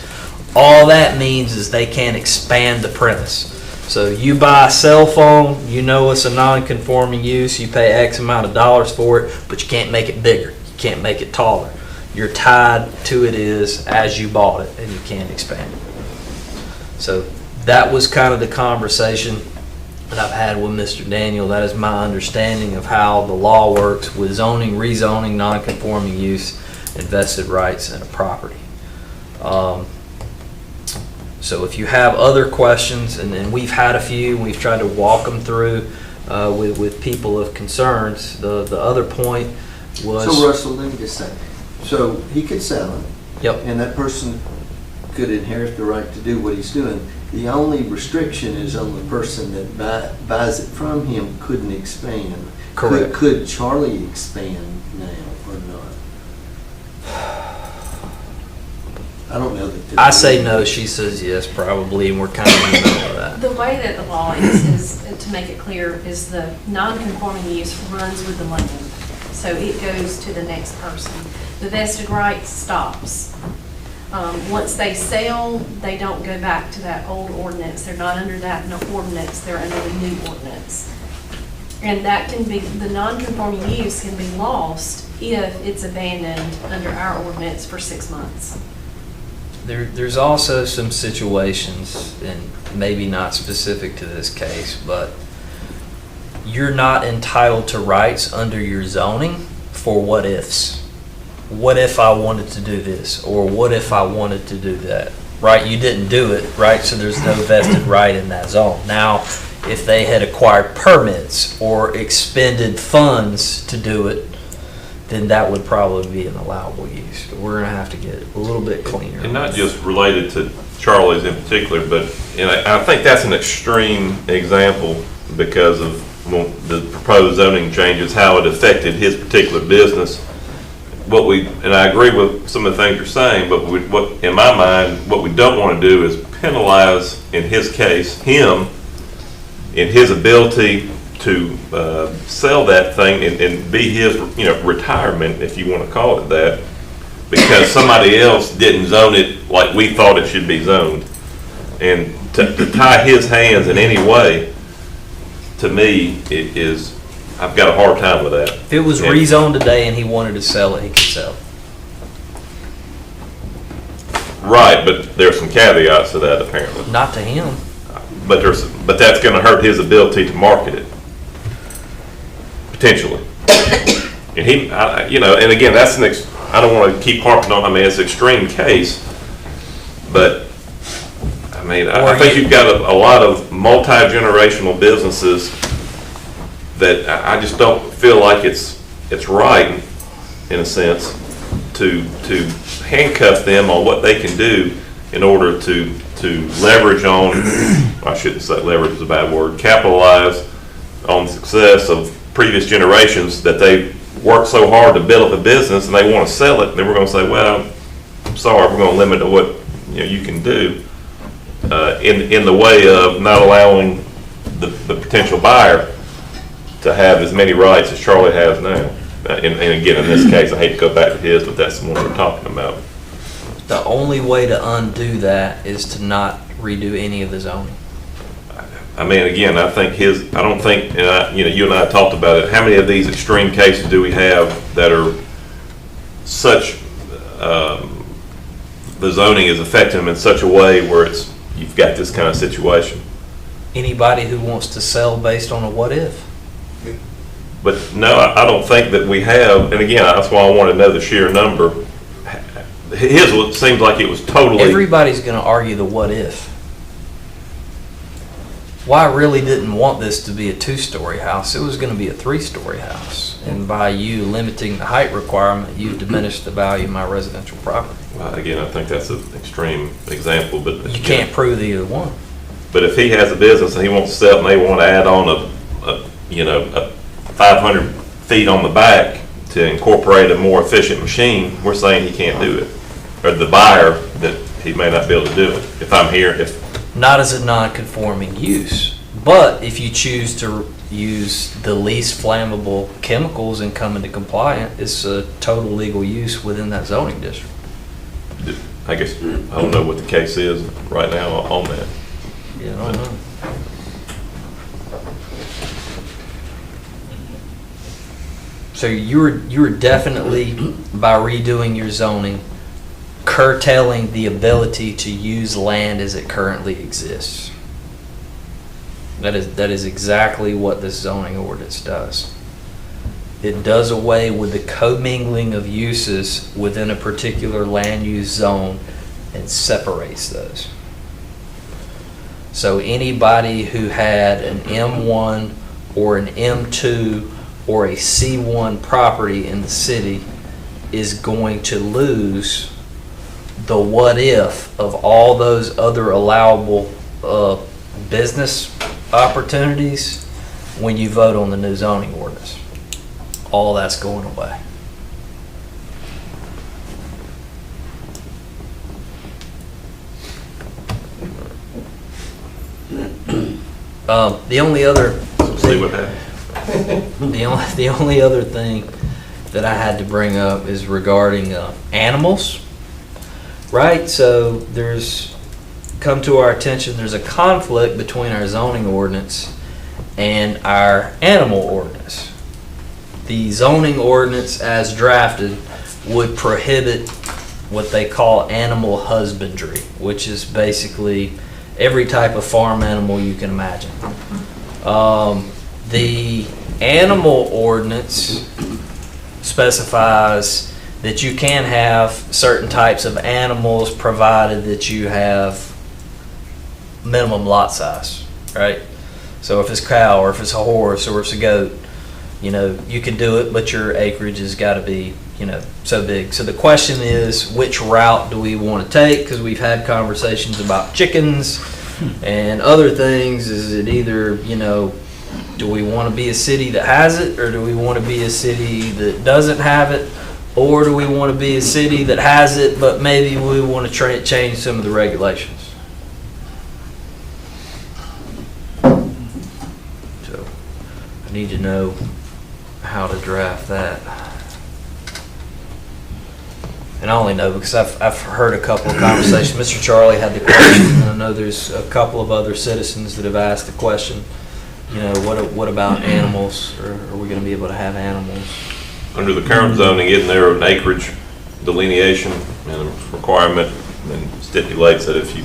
All that means is they can't expand the premise. So you buy a cell phone, you know it's a non-conforming use, you pay X amount of dollars for it, but you can't make it bigger, you can't make it taller. You're tied to it as you bought it, and you can't expand it. So that was kind of the conversation that I've had with Mr. Daniel. That is my understanding of how the law works with zoning, rezoning, non-conforming use, and vested rights in a property. So if you have other questions, and we've had a few, we've tried to walk them through with people of concerns. The other point was... So Russell, let me just say, so he could sell it. Yep. And that person could inherit the right to do what he's doing. The only restriction is on the person that buys it from him couldn't expand. Correct. Could Charlie expand now or not? I don't know that. I say no, she says yes, probably, and we're kind of in the middle of that. The way that the law is, to make it clear, is the non-conforming use runs with the land. So it goes to the next person. The vested right stops. Once they sell, they don't go back to that old ordinance. They're not under that ordinance, they're under the new ordinance. And that can be, the non-conforming use can be lost if it's abandoned under our ordinance for 6 months. There's also some situations, and maybe not specific to this case, but you're not entitled to rights under your zoning for what ifs. What if I wanted to do this? Or what if I wanted to do that? Right? You didn't do it, right? So there's no vested right in that zone. Now, if they had acquired permits or expended funds to do it, then that would probably be an allowable use. But we're going to have to get a little bit cleaner. And not just related to Charlie's in particular, but I think that's an extreme example because of the proposed zoning changes, how it affected his particular business. And I agree with some of the things you're saying, but what in my mind, what we don't want to do is penalize, in his case, him in his ability to sell that thing and be his, retirement, if you want to call it that, because somebody else didn't zone it like we thought it should be zoned. And to tie his hands in any way, to me, I've got a hard time with that. If it was And- rezoned today and he wanted to sell it, he could sell it. Right, but there's some caveats to that apparently. Not to him. But that's gonna hurt his ability to market it, potentially. And and again, I don't wanna keep harping on, it's an extreme case, but, I think you've got a lot of multi-generational businesses that I just don't feel like it's right, in a sense, to handcuff them on what they can do in order to leverage on, I shouldn't say leverage is a bad word, capitalize on the success of previous generations that they worked so hard to build up a business and they want to sell it, and then we're going to say, well, I'm sorry, we're going to limit to what you can do in the way of not allowing the potential buyer to have as many rights as Charlie has now. And again, in this case, I hate to go back to his, but that's the one we're talking about. The only way to undo that is to not redo any of the zoning. Again, I don't think, and you and I talked about it, how many of these extreme cases do we have that are such, the zoning is affecting them in such a way where you've got this kind of situation? Anybody who wants to sell based on a what if. But no, I don't think that we have, and again, that's why I want to know the sheer number. His seems like it was totally. Everybody's going to argue the what if. Well, I really didn't want this to be a 2-story house. It was going to be a 3-story house. And by you limiting the height requirement, you've diminished the value of my residential property. Well, again, I think that's an extreme example, but. You can't prove either one. But if he has a business and he wants to sell it and they want to add on a 500 feet on the back to incorporate a more efficient machine, we're saying he can't do it. Or the buyer, that he may not be able to do it. If I'm here, Not as a non-conforming use, but if you choose to use the least flammable chemicals and come into compliant, it's a total legal use within that zoning district. I guess, I don't know what the case is right now on that. Yeah, I don't know. So you were definitely, by redoing your zoning, curtailing the ability to use land as it currently exists. That is exactly what this zoning ordinance does. It does away with the commingling of uses within a particular land use zone and separates those. So anybody who had an M1 or an M2 or a C1 property in the city is going to lose the what if of all those other allowable business opportunities when you vote on the new zoning ordinance. All that's going away. The only other See what happens. the only other thing that I had to bring up is regarding animals, right? So there's come to our attention there's a conflict between our zoning ordinance and our animal ordinance. The zoning ordinance as drafted would prohibit what they call animal husbandry, which is basically every type of farm animal you can imagine. The animal ordinance specifies that you can have certain types of animals provided that you have minimum lot size, right? So if it's a cow or if it's a horse or if it's a goat, you can do it, but your acreage has got to be, so big. So the question is, which route do we want to take? Because we've had conversations about chickens and other things. Is it either, do we want to be a city that has it, or do we want to be a city that doesn't have it? Or do we want to be a city that has it, but maybe we want to change some of the regulations? I need to know how to draft that. And I only know because I've heard a couple of conversations. Mr. Charlie had the question, and I know there's a couple of other citizens that have asked the question, you know, what about animals? Or are we going to be able to have animals? Under the current zoning, isn't there an acreage delineation and a requirement and stipulates that if you,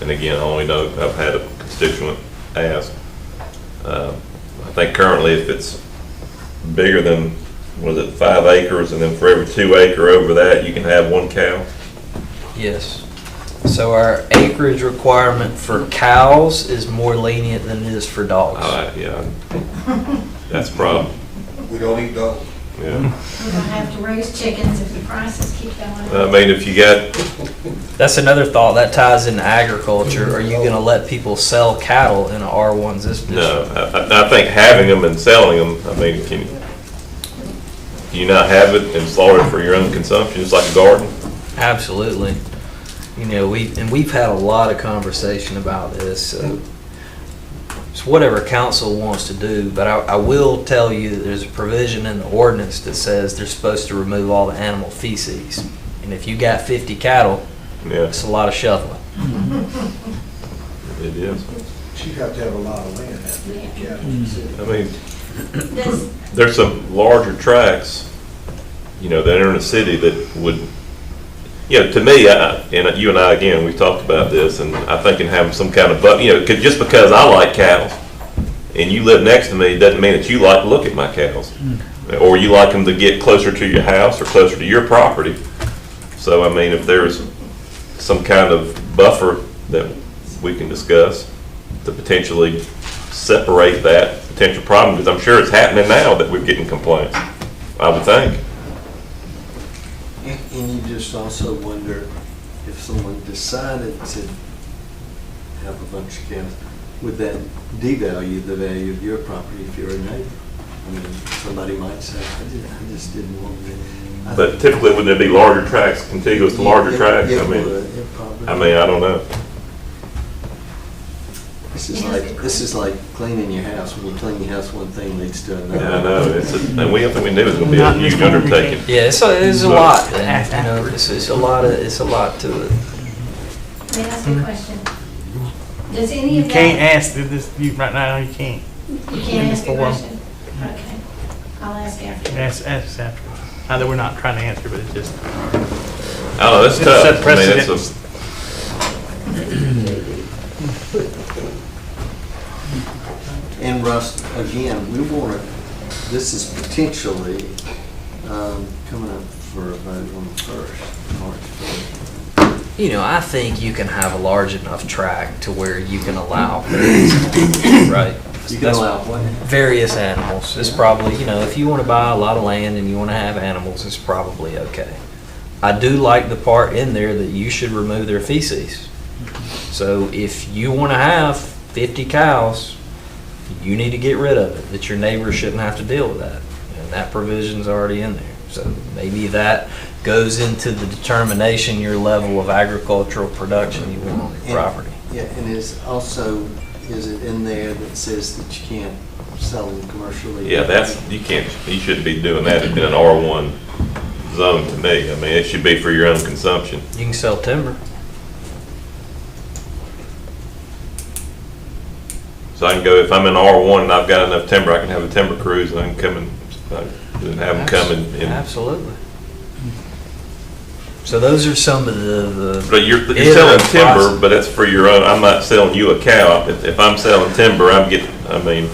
and again, I only know I've had a constituent ask, I think currently if it's bigger than, was it 5 acres, and then for every 2 acre over that, you can have 1 cow? Yes. So our acreage requirement for cows is more lenient than it is for dogs. Yeah, that's a problem, We don't eat dogs. yeah. We're gonna have to raise chickens if the prices keep going up. I mean, if you got, That's another thought that ties into agriculture. Are you going to let people sell cattle in a R1 district? no, I think having them and selling them, I mean, can you not have it and slaughter it for your own consumption, just like a garden? Absolutely. You know, we've had a lot of conversation about this. It's whatever council wants to do, but I will tell you that there's a provision in the ordinance that says they're supposed to remove all the animal feces. And if you got 50 cattle, Yeah, it's a lot of shoveling. it is. You have to have a lot of land, have to get I mean, Does, there's some larger tracts, you know, that are in the city that would, you know, to me, and you and I, again, we talked about this, and I think in having some kind of, you know, just because I like cows, and you live next to me, doesn't mean that you like to look at my cows. Or you like them to get closer to your house or closer to your property. So, I mean, if there's some kind of buffer that we can discuss to potentially separate that potential problem, because I'm sure it's happening now that we're getting complaints, I would think. And you just also wonder if someone decided to have a bunch of cows, would that devalue the value of your property if you're a neighbor? I mean, somebody might say, I just didn't want to. But typically, would there be larger tracts, contiguous to larger tracts? I mean, I don't know. This is like cleaning your house. When you clean your house, one thing leads to another. Yeah, I know, and we don't think we knew it was gonna be a huge undertaking. Yeah, it's a lot. And, you know, it's a lot to it. let me ask you a question. Does any You of can't that, ask this, right now, you can't. you can't ask a question? Okay, I'll ask after. Ask after. Not that we're not trying to answer, but it's just. I don't know, it's It's set tough. I mean, it's precedent. And Russ, again, we want to, this is potentially coming up for a vote on the 1st, March 1st. You know, I think you can have a large enough tract to where you can allow various, right? You can allow what? Various animals. It's probably, you know, if you want to buy a lot of land and you want to have animals, it's probably okay. I do like the part in there that you should remove their feces. So if you want to have 50 cows, you need to get rid of it, that your neighbors shouldn't have to deal with that. And that provision's already in there. So maybe that goes into the determination, your level of agricultural production you want on your property. Yeah, and is it in there that says that you can't sell them commercially? Yeah, you shouldn't be doing that in an R1 zone to me. I mean, it should be for your own consumption. You can sell timber. So I can go, if I'm in R1 and I've got enough timber, I can have a timber cruise and I can come and have them come and. Absolutely. So those are some of the. But you're selling timber, but that's for your own, I'm not selling you a cow. If I'm selling timber, I mean,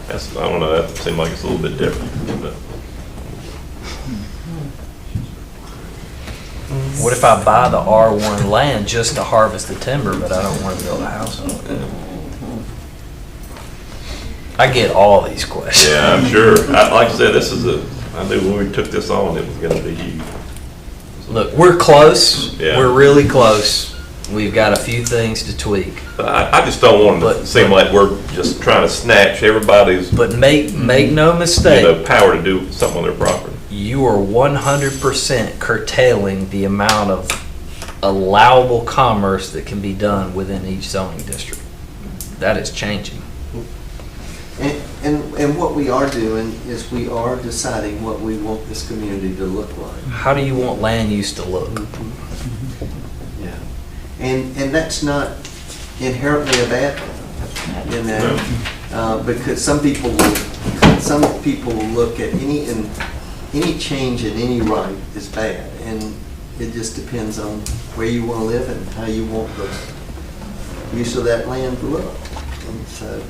I don't know, that seems like it's a little bit different. But What if I buy the R1 land just to harvest the timber, but I don't want to build a house on it? I get all these questions. yeah, I'm sure. Like I said, I knew when we took this on, it was gonna be huge. Look, we're close. Yeah. We're really close. We've got a few things to tweak. But I just don't want it to seem like we're just trying to snatch everybody's, But make no you mistake, know, power to do something on their property. you are 100% curtailing the amount of allowable commerce that can be done within each zoning district. That is changing. And And what we are doing is we are deciding what we want this community to look like. How do you want land use to look? Yeah. And that's not inherently a bad thing, you know? Because some people will look at any change in any right is bad. And it just depends on where you want to live and how you want the use of that land to look. And so,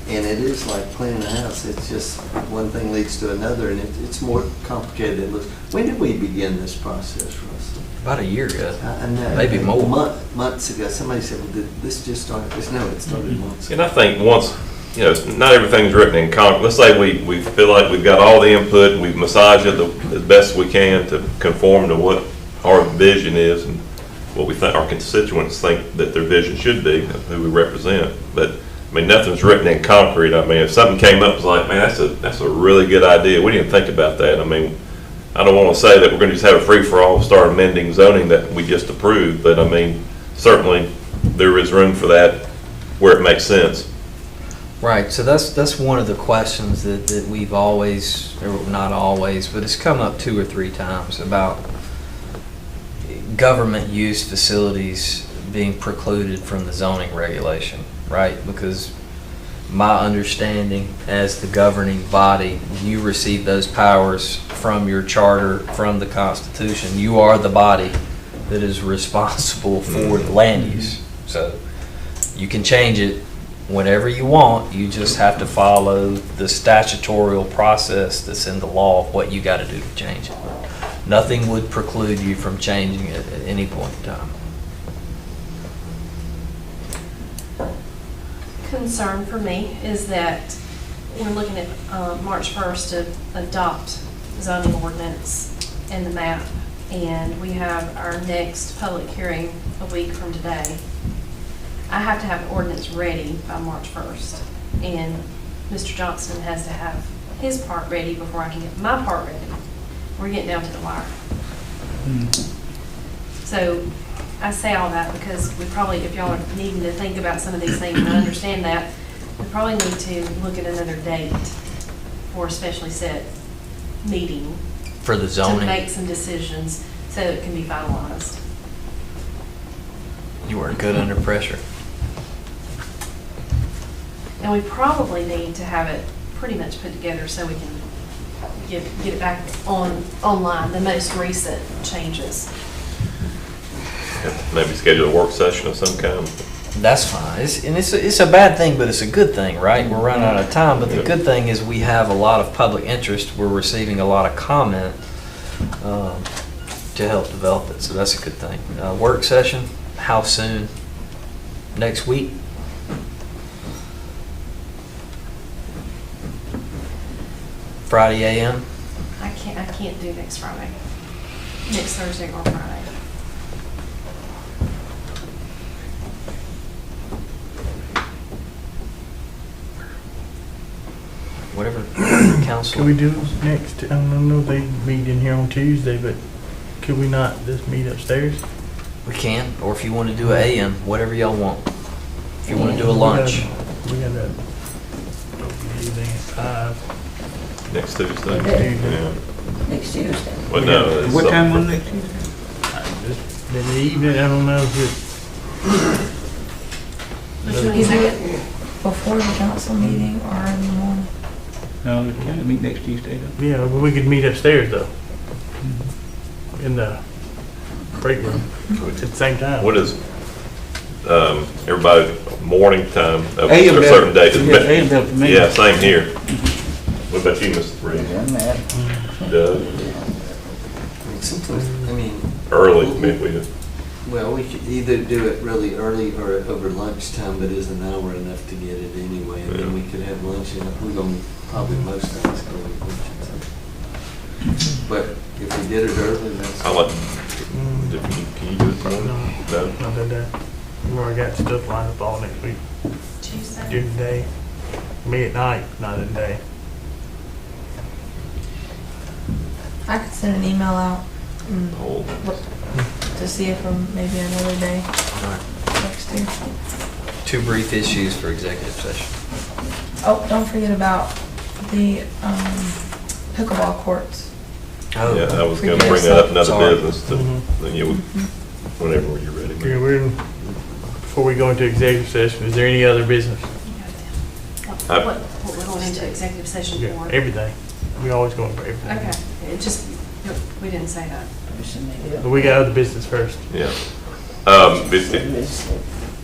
and it is like planning a house. It's just one thing leads to another, and it's more complicated than it looks. When did we begin this process, Russ? About a year ago. I know. Maybe more. Months ago. Somebody said, well, did this just start? No, it started months ago. And I think once, you know, not everything's written in concrete. Let's say we feel like we've got all the input, and we've massaged it as best we can to conform to what our vision is and what we think our constituents think that their vision should be, of who we represent. But I mean, nothing's written in concrete. I mean, if something came up, it's like, man, that's a really good idea. We didn't think about that. I mean, I don't want to say that we're going to just have a free-for-all, start amending zoning that we just approved, but I mean, certainly there is room for that where it makes sense. Right, so that's one of the questions that we've always, or not always, but it's come up 2 or 3 times about government use facilities being precluded from the zoning regulation, right? Because my understanding as the governing body, you receive those powers from your charter, from the Constitution. You are the body that is responsible for the land use. So you can change it whenever you want. You just have to follow the statutorial process that's in the law of what you got to do to change it. Nothing would preclude you from changing it at any point in time. Concern for me is that we're looking at March 1st to adopt zoning ordinance and the map, and we have our next public hearing a week from today. I have to have an ordinance ready by March 1st, and Mr. Johnston has to have his part ready before I can get my part ready. We're getting down to the wire. So I say all that because we probably, if y'all are needing to think about some of these things and understand that, we probably need to look at another date for a specially set meeting For the to zoning, make some decisions so it can be finalized. you are good under pressure. And we probably need to have it pretty much put together so we can get it back online, the most recent changes. Maybe schedule a work session of some kind. That's fine. It's a bad thing, but it's a good thing, right? We're running out of time, but the good thing is we have a lot of public interest. We're receiving a lot of comment to help develop it, so that's a good thing. Work session, how soon? Next week? Friday AM? I can't do next Friday, next Thursday or Friday. Whatever council. Could we do next, I don't know, they meet in here on Tuesday, but could we not just meet upstairs? We can, or if you want to do an AM, whatever y'all want. If you want to do a lunch. We got that evening at 5. Next Tuesday. Okay. Yeah. Next Tuesday. Well, no. it's What time something- on next Tuesday? Just in the evening, I don't know if Which one Is is it it? before the council meeting or in the morning? No, we can't meet next Tuesday though. yeah, but we could meet upstairs though. In the break room at the same time. What is, everybody, morning time, of AM a better. certain date? Yeah, AM better for me. Yeah, same here. What about you, Mr. Reed? Doug? Sometimes, I mean, Early, maybe. well, we could either do it really early or over lunchtime, but is an hour enough to get it anyway? And then we could have lunch, and we're going to probably most times go to lunch. But if we did it early, that's. I like, can you do it Friday? No? Not that day. We've already got stuff lined up all next week. Tuesday? During the day. Me at night, not at day. I could send an email out Oh, to see if maybe another day next year. 2 brief issues for executive session. Oh, don't forget about the pickleball courts. Oh. Yeah, I was gonna bring that up, another Sorry. business, to, then you would, whenever you're ready. Okay, before we go into executive session, is there any other business? What we're going into executive session Yeah, for? everything. We always going for everything. Okay, it just, we didn't say that. But we got other business first. Yeah.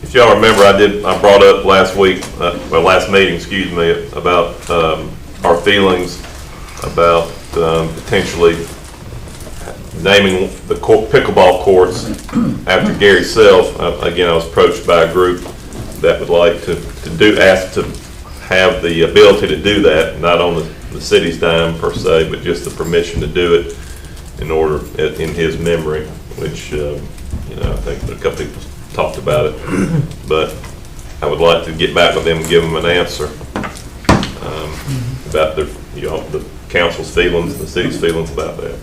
If y'all remember, I brought up last week, last meeting, excuse me, about our feelings about potentially naming the pickleball courts after Gary Self. Again, I was approached by a group that would like to ask to have the ability to do that, not on the city's dime per se, but just the permission to do it in his memory, which, I think a couple people talked about it. But I would like to get back with them and give them an answer about the council's feelings, the city's feelings about that.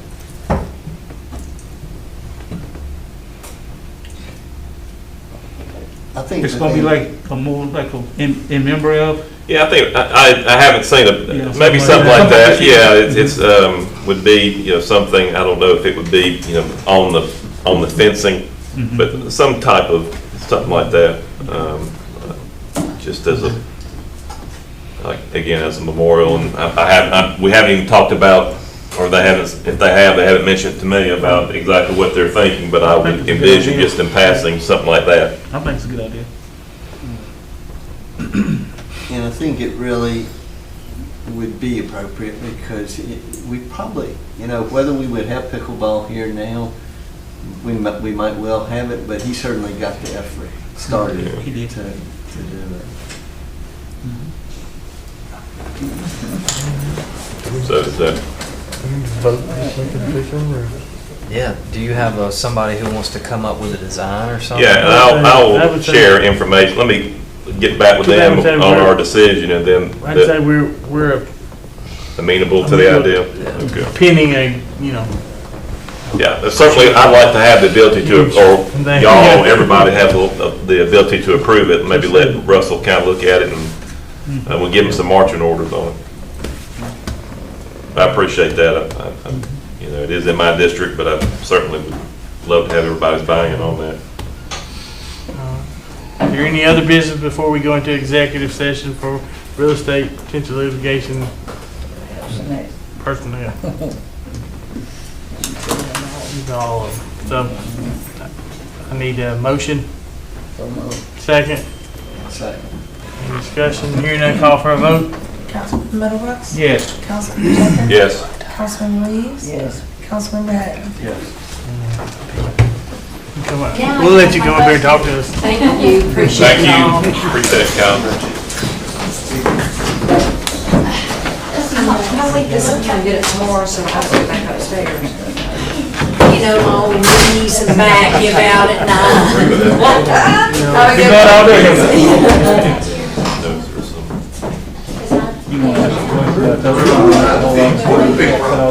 I think It's the gonna be thing- like a more like in memory of. Yeah, I think, I haven't seen Yeah, maybe something something like like that. that, yeah, it's, would be, something, I don't know if it would be, on the fencing, but some type of, something like that, just as a, like, again, as a memorial, and we haven't even talked about, or they haven't mentioned it to me about exactly what they're thinking, but I would envision just in passing, something like that. I think it's a good idea. And I think it really would be appropriate because we probably, whether we would have pickleball here now, we might well have it, but he certainly got the effort started Yeah. He did. to do it. So is that, Vote, just make it official, or? Yeah, do you have somebody who wants to come up with a design or something? yeah, and I I'll would say- share information, let me get back with I them would say on we're- our decision, and then I'd say we're amenable to the idea. Okay. pinning a, Yeah, certainly, I'd like to have the ability to, or Thank y'all, you. everybody have the ability to approve it, maybe let Russell kind of look at it, and we'll give him some marching orders on it. I appreciate that. It is in my district, but I certainly would love to have everybody's buy-in on that. Is there any other business before we go into executive session for real estate, potential litigation, personnel? All of them. So, I need a motion. Second. Second. Any discussion? Hearing none, call for a vote. Councilman Middlebrooks? Yes. Councilman Jenkins? Yes. Councilman Reeves? Yes. Councilman Patton? Come on. We'll let you go up there and talk to us. Thank you, appreciate Thank y'all. you. Appreciate it, Calvin. I'll leave this and get it tomorrow, so I'll go back upstairs. My old knees and back give out at night. Keep going all day. Those are some-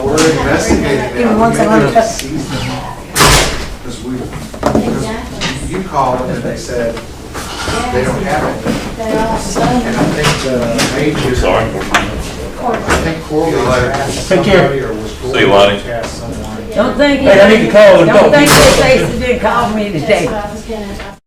We're investigating Give me one second, let me cut. Because you called and they said they don't have it. They're all done. And I think the major. Sorry. I think Corley asked Take care. somebody or was Corley See you, Lonnie. asked someone. Don't think, Hey, I need to call and don't talk to think you. Stacy didn't call me That's today. what I was gonna.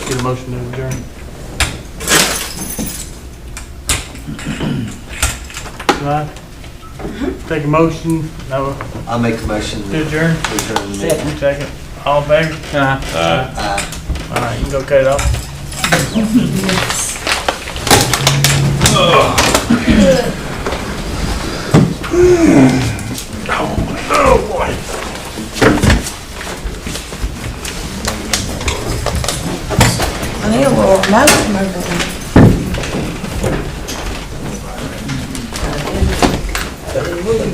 Get a motion to adjourn. Right? Take a motion, no, I'll make a motion to to adjourn. return the meeting. Second. All in favor? Aye. All right, you can go cut it off. I need a little remote from over there.